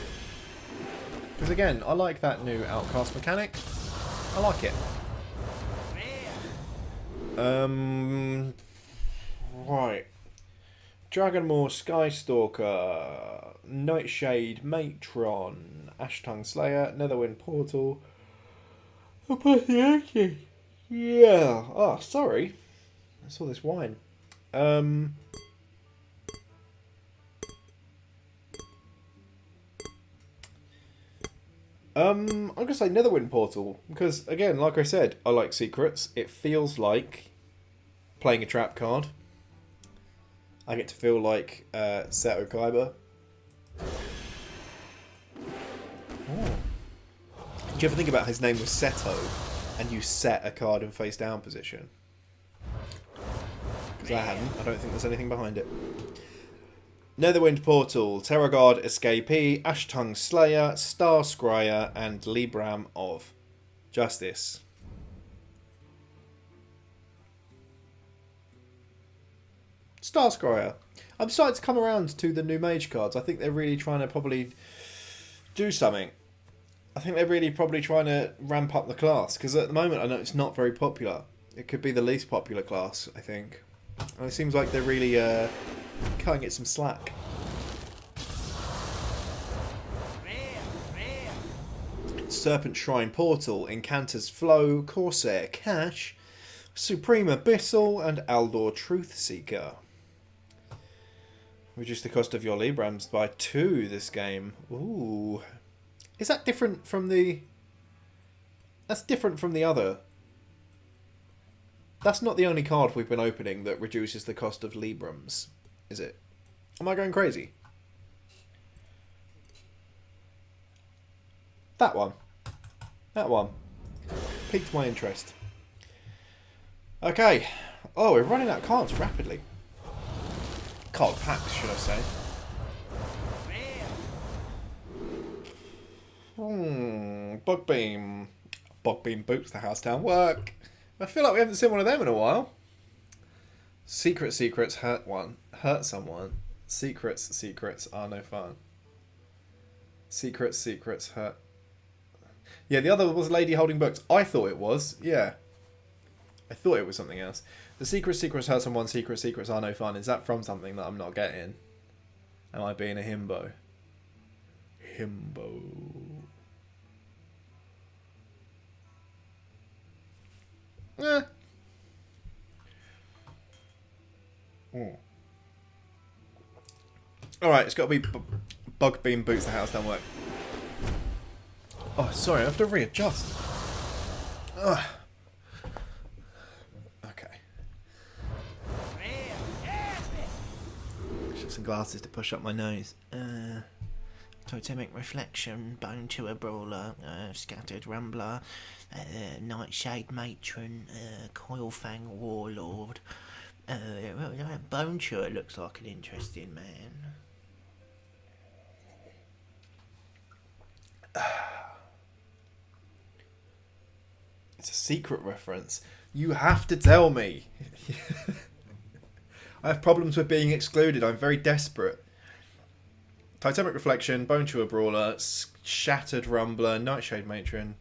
[SPEAKER 2] Because again, I like that new Outcast mechanic. I like it. Right. Dragonmaw, Skystalker, Nightshade, Matron, Ashtongue Slayer, Netherwind Portal. Yeah. Oh, sorry. I saw this wine. I'm gonna say Netherwind Portal because, again, like I said, I like secrets. It feels like playing a trap card. I get to feel like Seto Kaiba. Oh. Do you ever think about his name was Seto, and you set a card in face down position? Because I hadn't. I don't think there's anything behind it. Netherwind Portal, Terror Guard Escapee, Ashtongue Slayer, Star Scryer, and Libram of Justice. Star Scryer. I'm starting to come around to the new mage cards. I think they're really trying to probably do something. I think they're really probably trying to ramp up the class. Because at the moment, I know it's not very popular. It could be the least popular class, I think. And it seems like they're really cutting it some slack. Serpent Shrine Portal, Incanter's Flow, Corsair Cash, Supreme Abyssal, and Aldor Truthseeker. Reduce the cost of your Librams by 2 this game. Ooh. Is that different from the... That's different from the other. That's not the only card we've been opening that reduces the cost of Librams, is it? Am I going crazy? That one. That one. Piqued my interest. Okay. Oh, we're running out of cards rapidly. Card packs, should I say. Bugbeam. Bugbeam boots the house down. Work. I feel like we haven't seen one of them in a while. Secrets hurt someone. Secrets are no fun. Secrets hurt. Yeah, the other was Lady Holding Books. I thought it was. Yeah. I thought it was something else. The secrets hurt someone. Secrets are no fun. Is that from something that I'm not getting? Am I being a himbo? Himbo. Eh. Alright, it's got to be Bugbeam boots the house down work. Oh, sorry, I have to readjust. Ugh. Okay. Just some glasses to push up my nose. Totemic Reflection, Bone to a Brawler, Scattered Rumbler, Nightshade Matron, Coilfang Warlord. Bone Chewer looks like an interesting man. It's a secret reference. You have to tell me. I have problems with being excluded. I'm very desperate. Totemic Reflection, Bone Chewer Brawler, Shattered Rumbler, Nightshade Matron.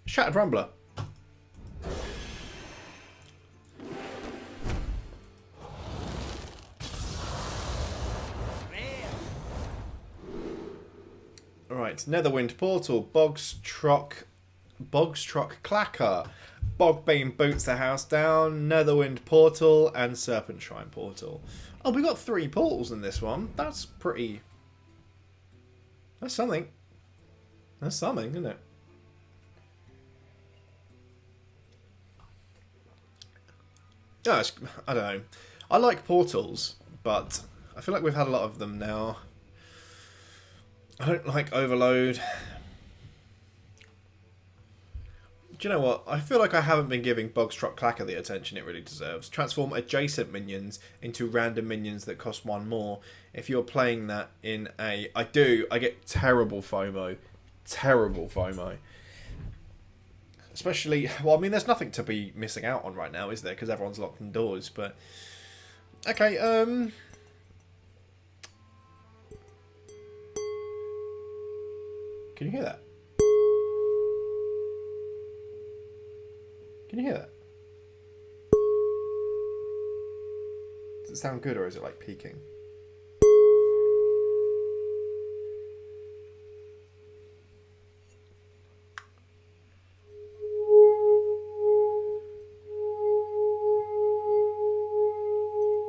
[SPEAKER 2] Shattered Rumbler. Right, Netherwind Portal, Bogstruck Clacker, Bogbeam boots the house down, Netherwind Portal, and Serpent Shrine Portal. Oh, we got 3 portals in this one. That's pretty... That's something. That's something, isn't it? No, I don't know. I like portals, but I feel like we've had a lot of them now. I don't like Overload. Do you know what? I feel like I haven't been giving Bogstruck Clacker the attention it really deserves. Transform adjacent minions into random minions that cost 1 more. If you're playing that in a... I get terrible FOMO. Terrible FOMO. Especially... Well, I mean, there's nothing to be missing out on right now, is there? Because everyone's locked indoors, but... Okay, Can you hear that? Can you hear that? Does it sound good or is it like peaking?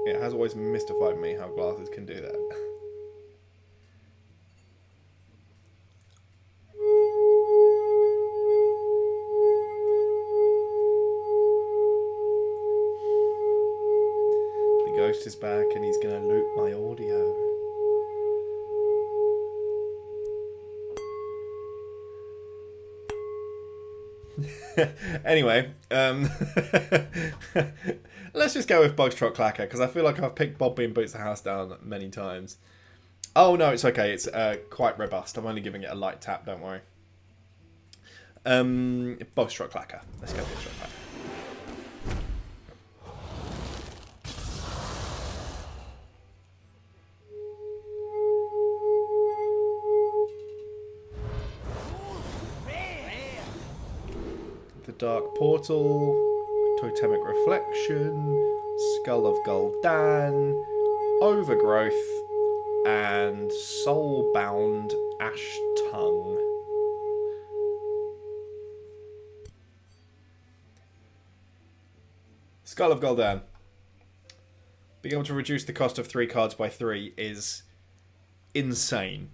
[SPEAKER 2] It has always mystified me how glasses can do that. The ghost is back and he's gonna loot my audio. Anyway, let's just go with Bug's Trot Clacker because I feel like I've picked Bob Bean Boots the House down many times. Oh no, it's okay. It's quite robust. I'm only giving it a light tap. Don't worry. Bug's Trot Clacker. Let's go Bug's Trot Clacker. The Dark Portal, Totemic Reflection, Skull of Gul'dan, Overgrowth, and Soulbound Ash Tongue. Skull of Gul'dan. Being able to reduce the cost of 3 cards by 3 is insane.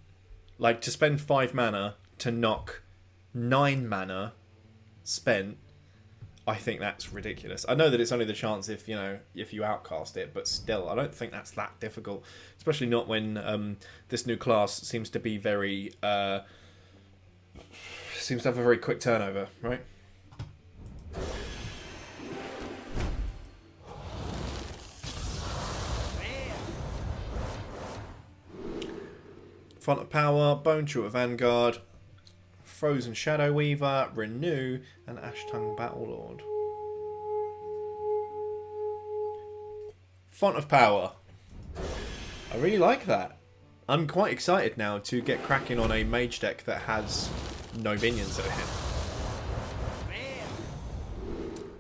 [SPEAKER 2] Like, to spend 5 mana to knock 9 mana spent, I think that's ridiculous. I know that it's only the chance if you outcast it, but still, I don't think that's that difficult. Especially not when this new class seems to be seems to have a very quick turnover, right? Font of Power, Bone Shooter Vanguard, Frozen Shadow Weaver, Renew, and Ashtongue Battlelord. Font of Power. I really like that. I'm quite excited now to get cracking on a mage deck that has no minions at him.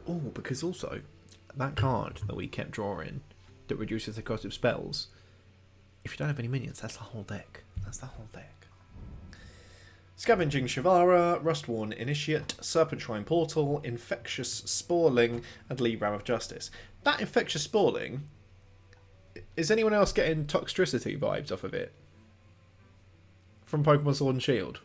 [SPEAKER 2] Oh, because also, that card that we kept drawing that reduces the cost of spells, if you don't have any minions, that's the whole deck. That's the whole deck. Scavenging Shivara, Rustworn Initiate, Serpent Shrine Portal, Infectious Sporling, and Libram of Justice. That Infectious Sporling, is anyone else getting Toxtricity vibes off of it? From Pokemon Sword and Shield?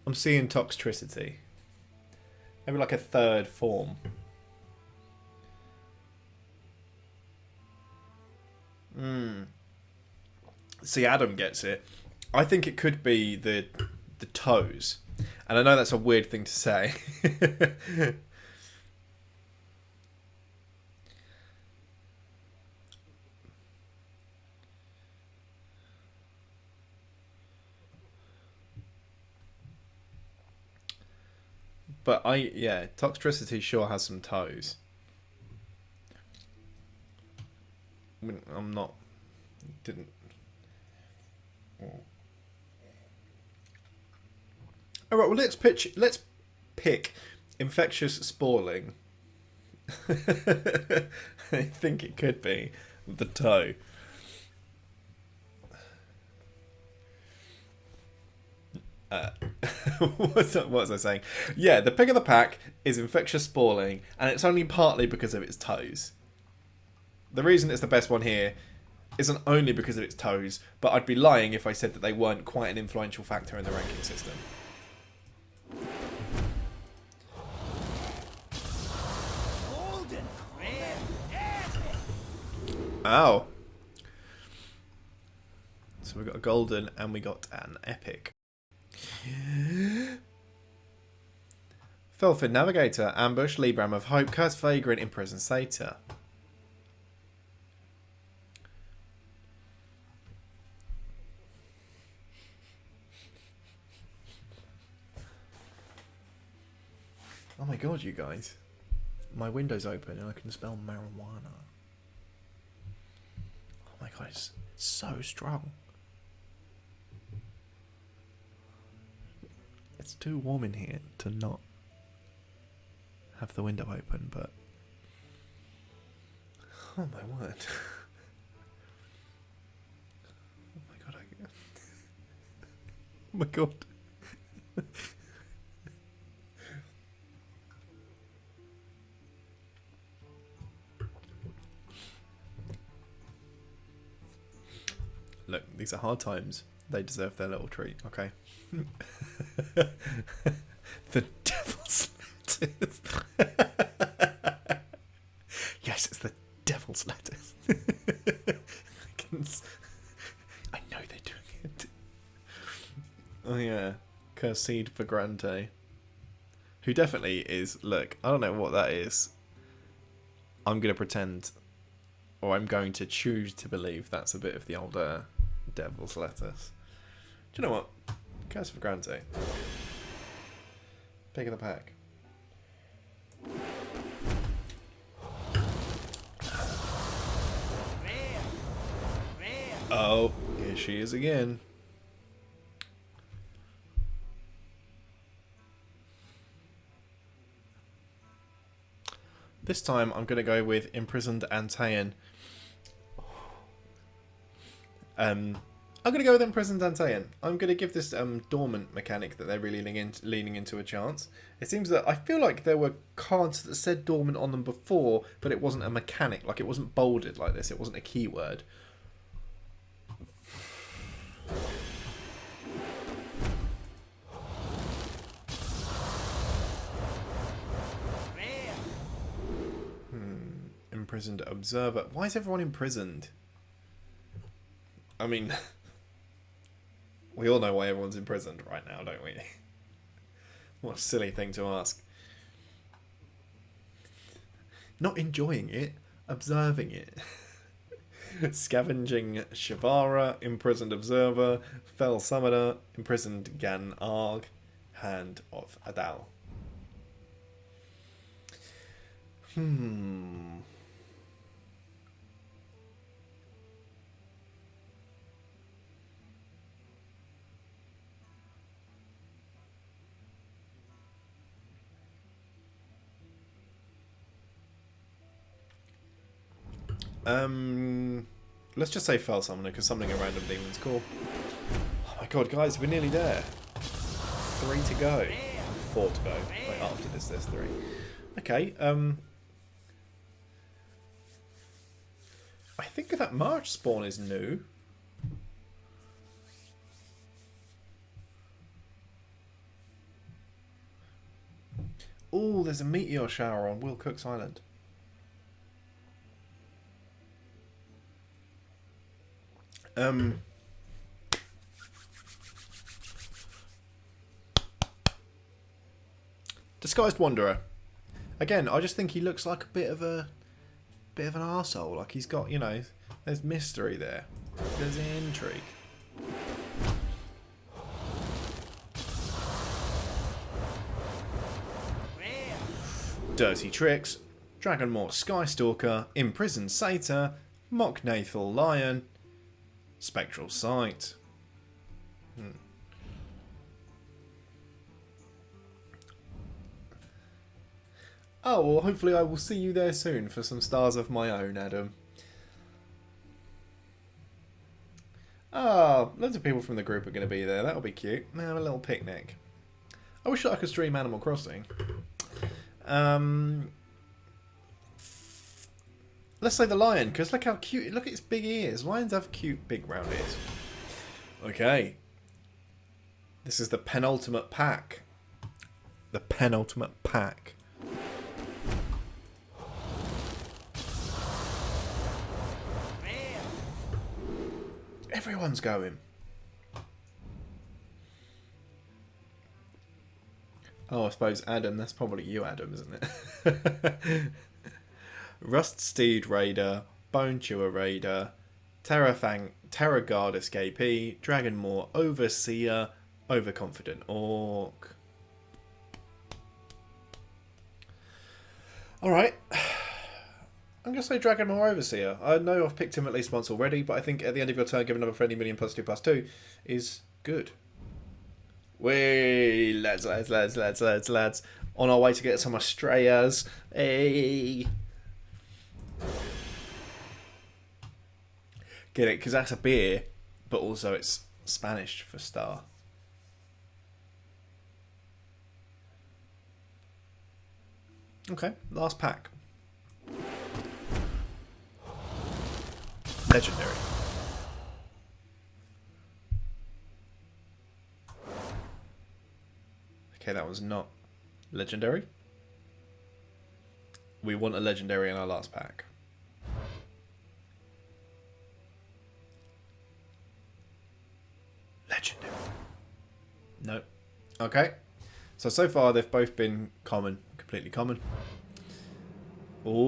[SPEAKER 2] I'm seeing Toxtricity. Maybe like a third form. See, Adam gets it. I think it could be the toes. And I know that's a weird thing to say. But Toxtricity sure has some toes. I'm not... Didn't... Alright, well let's pick Infectious Sporling. I think it could be the toe. What was I saying? Yeah, the pick of the pack is Infectious Sporling, and it's only partly because of its toes. The reason it's the best one here isn't only because of its toes, but I'd be lying if I said that they weren't quite an influential factor in the ranking system. Oh. So we got a golden and we got an epic. Felfin Navigator, Ambush, Libram of Hope, Curse Vagrant, Imprison Satyr. Oh my god, you guys. my window's open and I can smell marijuana. Oh my god, it's so strong. It's too warm in here to not have the window open, but oh my word. Oh my god, oh my god. Look, these are hard times. They deserve their little treat, okay? The devil's lettuce. Yes, it's the devil's lettuce. I know they're doing it. Oh yeah, Curseed Vagrante. Who definitely is, look, I don't know what that is. I'm going to pretend, or I'm going to choose to believe that's a bit of the older devil's lettuce. Do you know what? Curse Vagrante. Pick of the pack. Oh, here she is again. This time I'm going to go with Imprisoned Antaean. I'm going to go with Imprisoned Antaean. I'm going to give this dormant mechanic that they're really leaning into a chance. It seems that I feel like there were cards that said dormant on them before, but it wasn't a mechanic. Like, it wasn't bolded like this. It wasn't a keyword. Imprisoned Observer. Why is everyone imprisoned? I mean, we all know why everyone's imprisoned right now, don't we? What a silly thing to ask. Not enjoying it, observing it. Scavenging Shivara, Imprisoned Observer, Fell Summoner, Imprisoned Gan Arg, Hand of Adal. Let's just say Fell Summoner, because summoning a random demon's cool. Oh my god, guys, we're nearly there. 3 to go. 4 to go. Wait, after this, there's 3. Okay, I think that March spawn is new. Oh, there's a meteor shower on Will Cook's Island. Disguised Wanderer. Again, I just think he looks like a bit of an arsehole. Like he's got, you know, there's mystery there. There's intrigue. Dirty Tricks, Dragonmore Skystalker, Imprisoned Satyr, Mocknathal Lion, Spectral Sight. Oh, well, hopefully I will see you there soon for some stars of my own, Adam. Ah, loads of people from the group are going to be there. That'll be cute. Have a little picnic. I wish I could stream Animal Crossing. Let's say the lion, because look how cute. Look at its big ears. Lions have cute, big, round ears. Okay. This is the penultimate pack. The penultimate pack. Everyone's going. Oh, I suppose Adam. That's probably you, Adam, isn't it? Rust Steed Raider, Bone Chewer Raider, Terror Guard Escapee, Dragonmore Overseer, Overconfident Orc. Alright. I'm going to say Dragonmore Overseer. I know I've picked him at least once already, but I think at the end of your turn, give another friendly minion +2/+2 is good. Way, lads. On our way to get some Australias. Hey. Get it? Because that's a beer, but also it's Spanish for star. Okay, last pack. Legendary. Okay, that was not legendary. We want a legendary in our last pack. Legendary. Nope. Okay. So far they've both been common. Completely common. Ooh.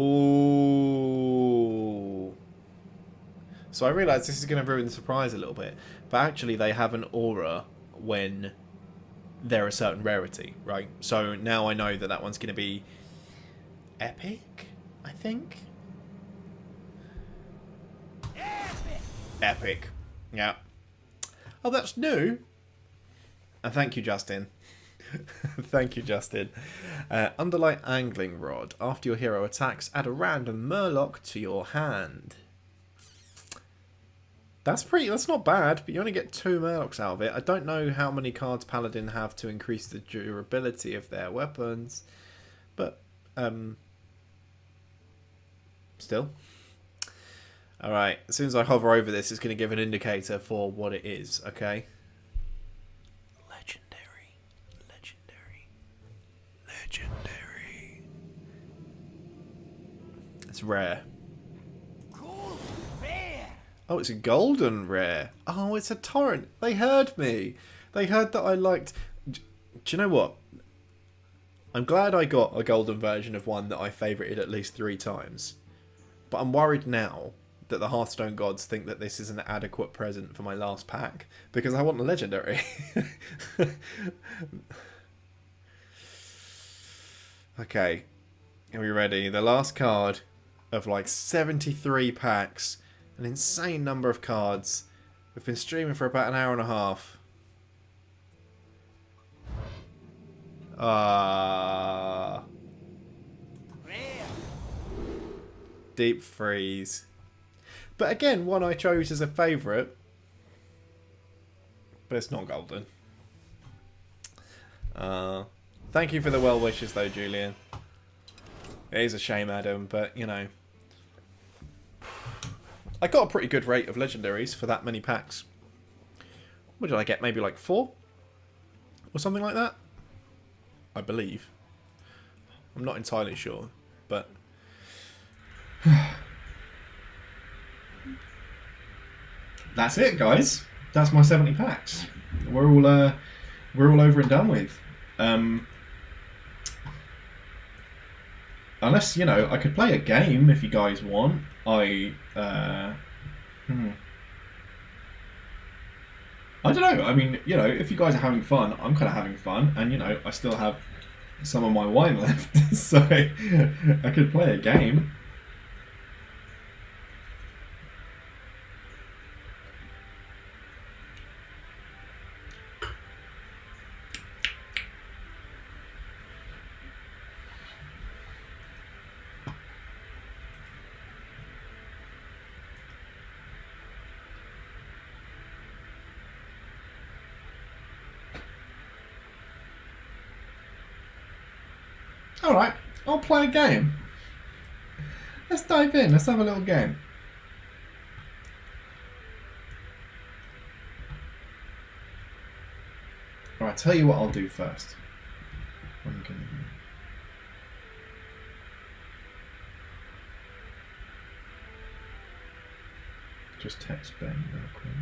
[SPEAKER 2] So I realise this is going to ruin the surprise a little bit. But actually they have an aura when they're a certain rarity, right? So now I know that that one's going to be epic, I think. Epic. Yeah. Oh, that's new. And thank you, Justin. Thank you, Justin. Underlight Angling Rod. After your hero attacks, add a random Murloc to your hand. That's not bad, but you only get 2 Murlocs out of it. I don't know how many cards Paladin have to increase the durability of their weapons, but still. Alright, as soon as I hover over this, it's going to give an indicator for what it is, okay? Legendary. It's rare. Oh, it's a golden rare. Oh, it's a torrent. They heard me. They heard that I liked... Do you know what? I'm glad I got a golden version of one that I favourited at least 3 times. But I'm worried now that the Hearthstone gods think that this is an adequate present for my last pack. Because I want a legendary. Okay. Are we ready? The last card of like 73 packs. An insane number of cards. We've been streaming for about an hour and a half. Deep Freeze. But again, one I chose as a favourite. But it's not golden. Thank you for the well wishes though, Julian. It is a shame, Adam, but you know. I got a pretty good rate of legendaries for that many packs. What did I get? Maybe like 4? Or something like that? I believe. I'm not entirely sure, but...
[SPEAKER 1] That's it, guys. That's my 70 packs. We're all over and done with. Unless, you know, I could play a game if you guys want. I don't know. I mean, you know, if you guys are having fun, I'm kind of having fun. And, you know, I still have some of my wine left. So I could play a game. Alright, I'll play a game. Let's dive in, let's have a little game. Alright, tell you what I'll do first. I'm gonna... Just text Ben real quick.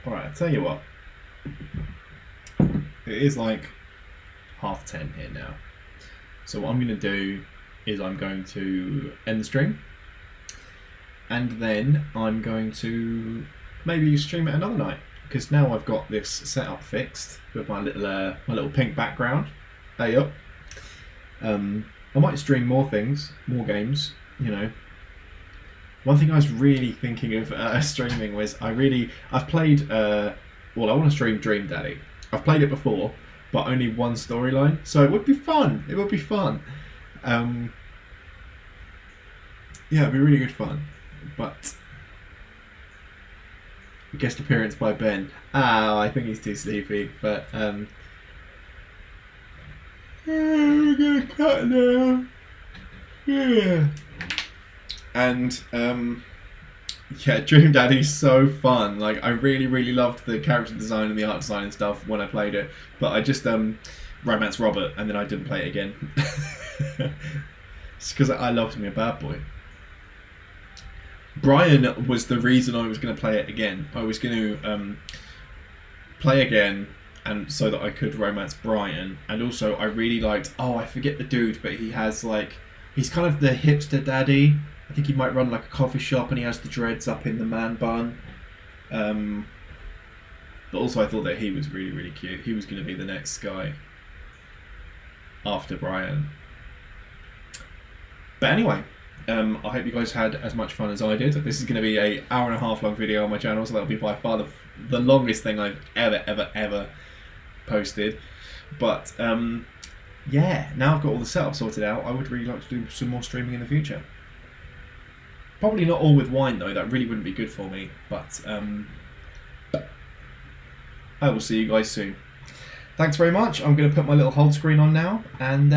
[SPEAKER 1] Alright, I'll tell you what. It is like 10:30 here now. So what I'm going to do is I'm going to end the stream. And then I'm going to maybe stream it another night. Because now I've got this setup fixed with my little pink background. Hey up. I might stream more things, more games, you know. One thing I was really thinking of streaming was I've played, I want to stream Dream Daddy. I've played it before, but only one storyline, so it would be fun. It would be fun. Yeah, it'd be really good fun. But guest appearance by Ben. I think he's too sleepy, but we're gonna cut now. Yeah. And yeah, Dream Daddy's so fun. Like I really, really loved the character design and the art design and stuff when I played it. But I just romance Robert and then I didn't play it again. It's because I loved me a bad boy. Brian was the reason I was going to play it again. I was going to play again, and so that I could romance Brian. And also, I really liked. I forget the dude, but he's kind of the hipster daddy. I think he might run like a coffee shop, and he has the dreads up in the man bun. But also, I thought that he was really, really cute. He was going to be the next guy after Brian. But anyway. I hope you guys had as much fun as I did. This is going to be an hour-and-a-half long video on my channel, so that'll be by far the longest thing I've ever posted. But yeah, now I've got all the setup sorted out, I would really like to do some more streaming in the future. Probably not all with wine though, that really wouldn't be good for me. But I will see you guys soon. Thanks very much. I'm going to put my little hold screen on now, and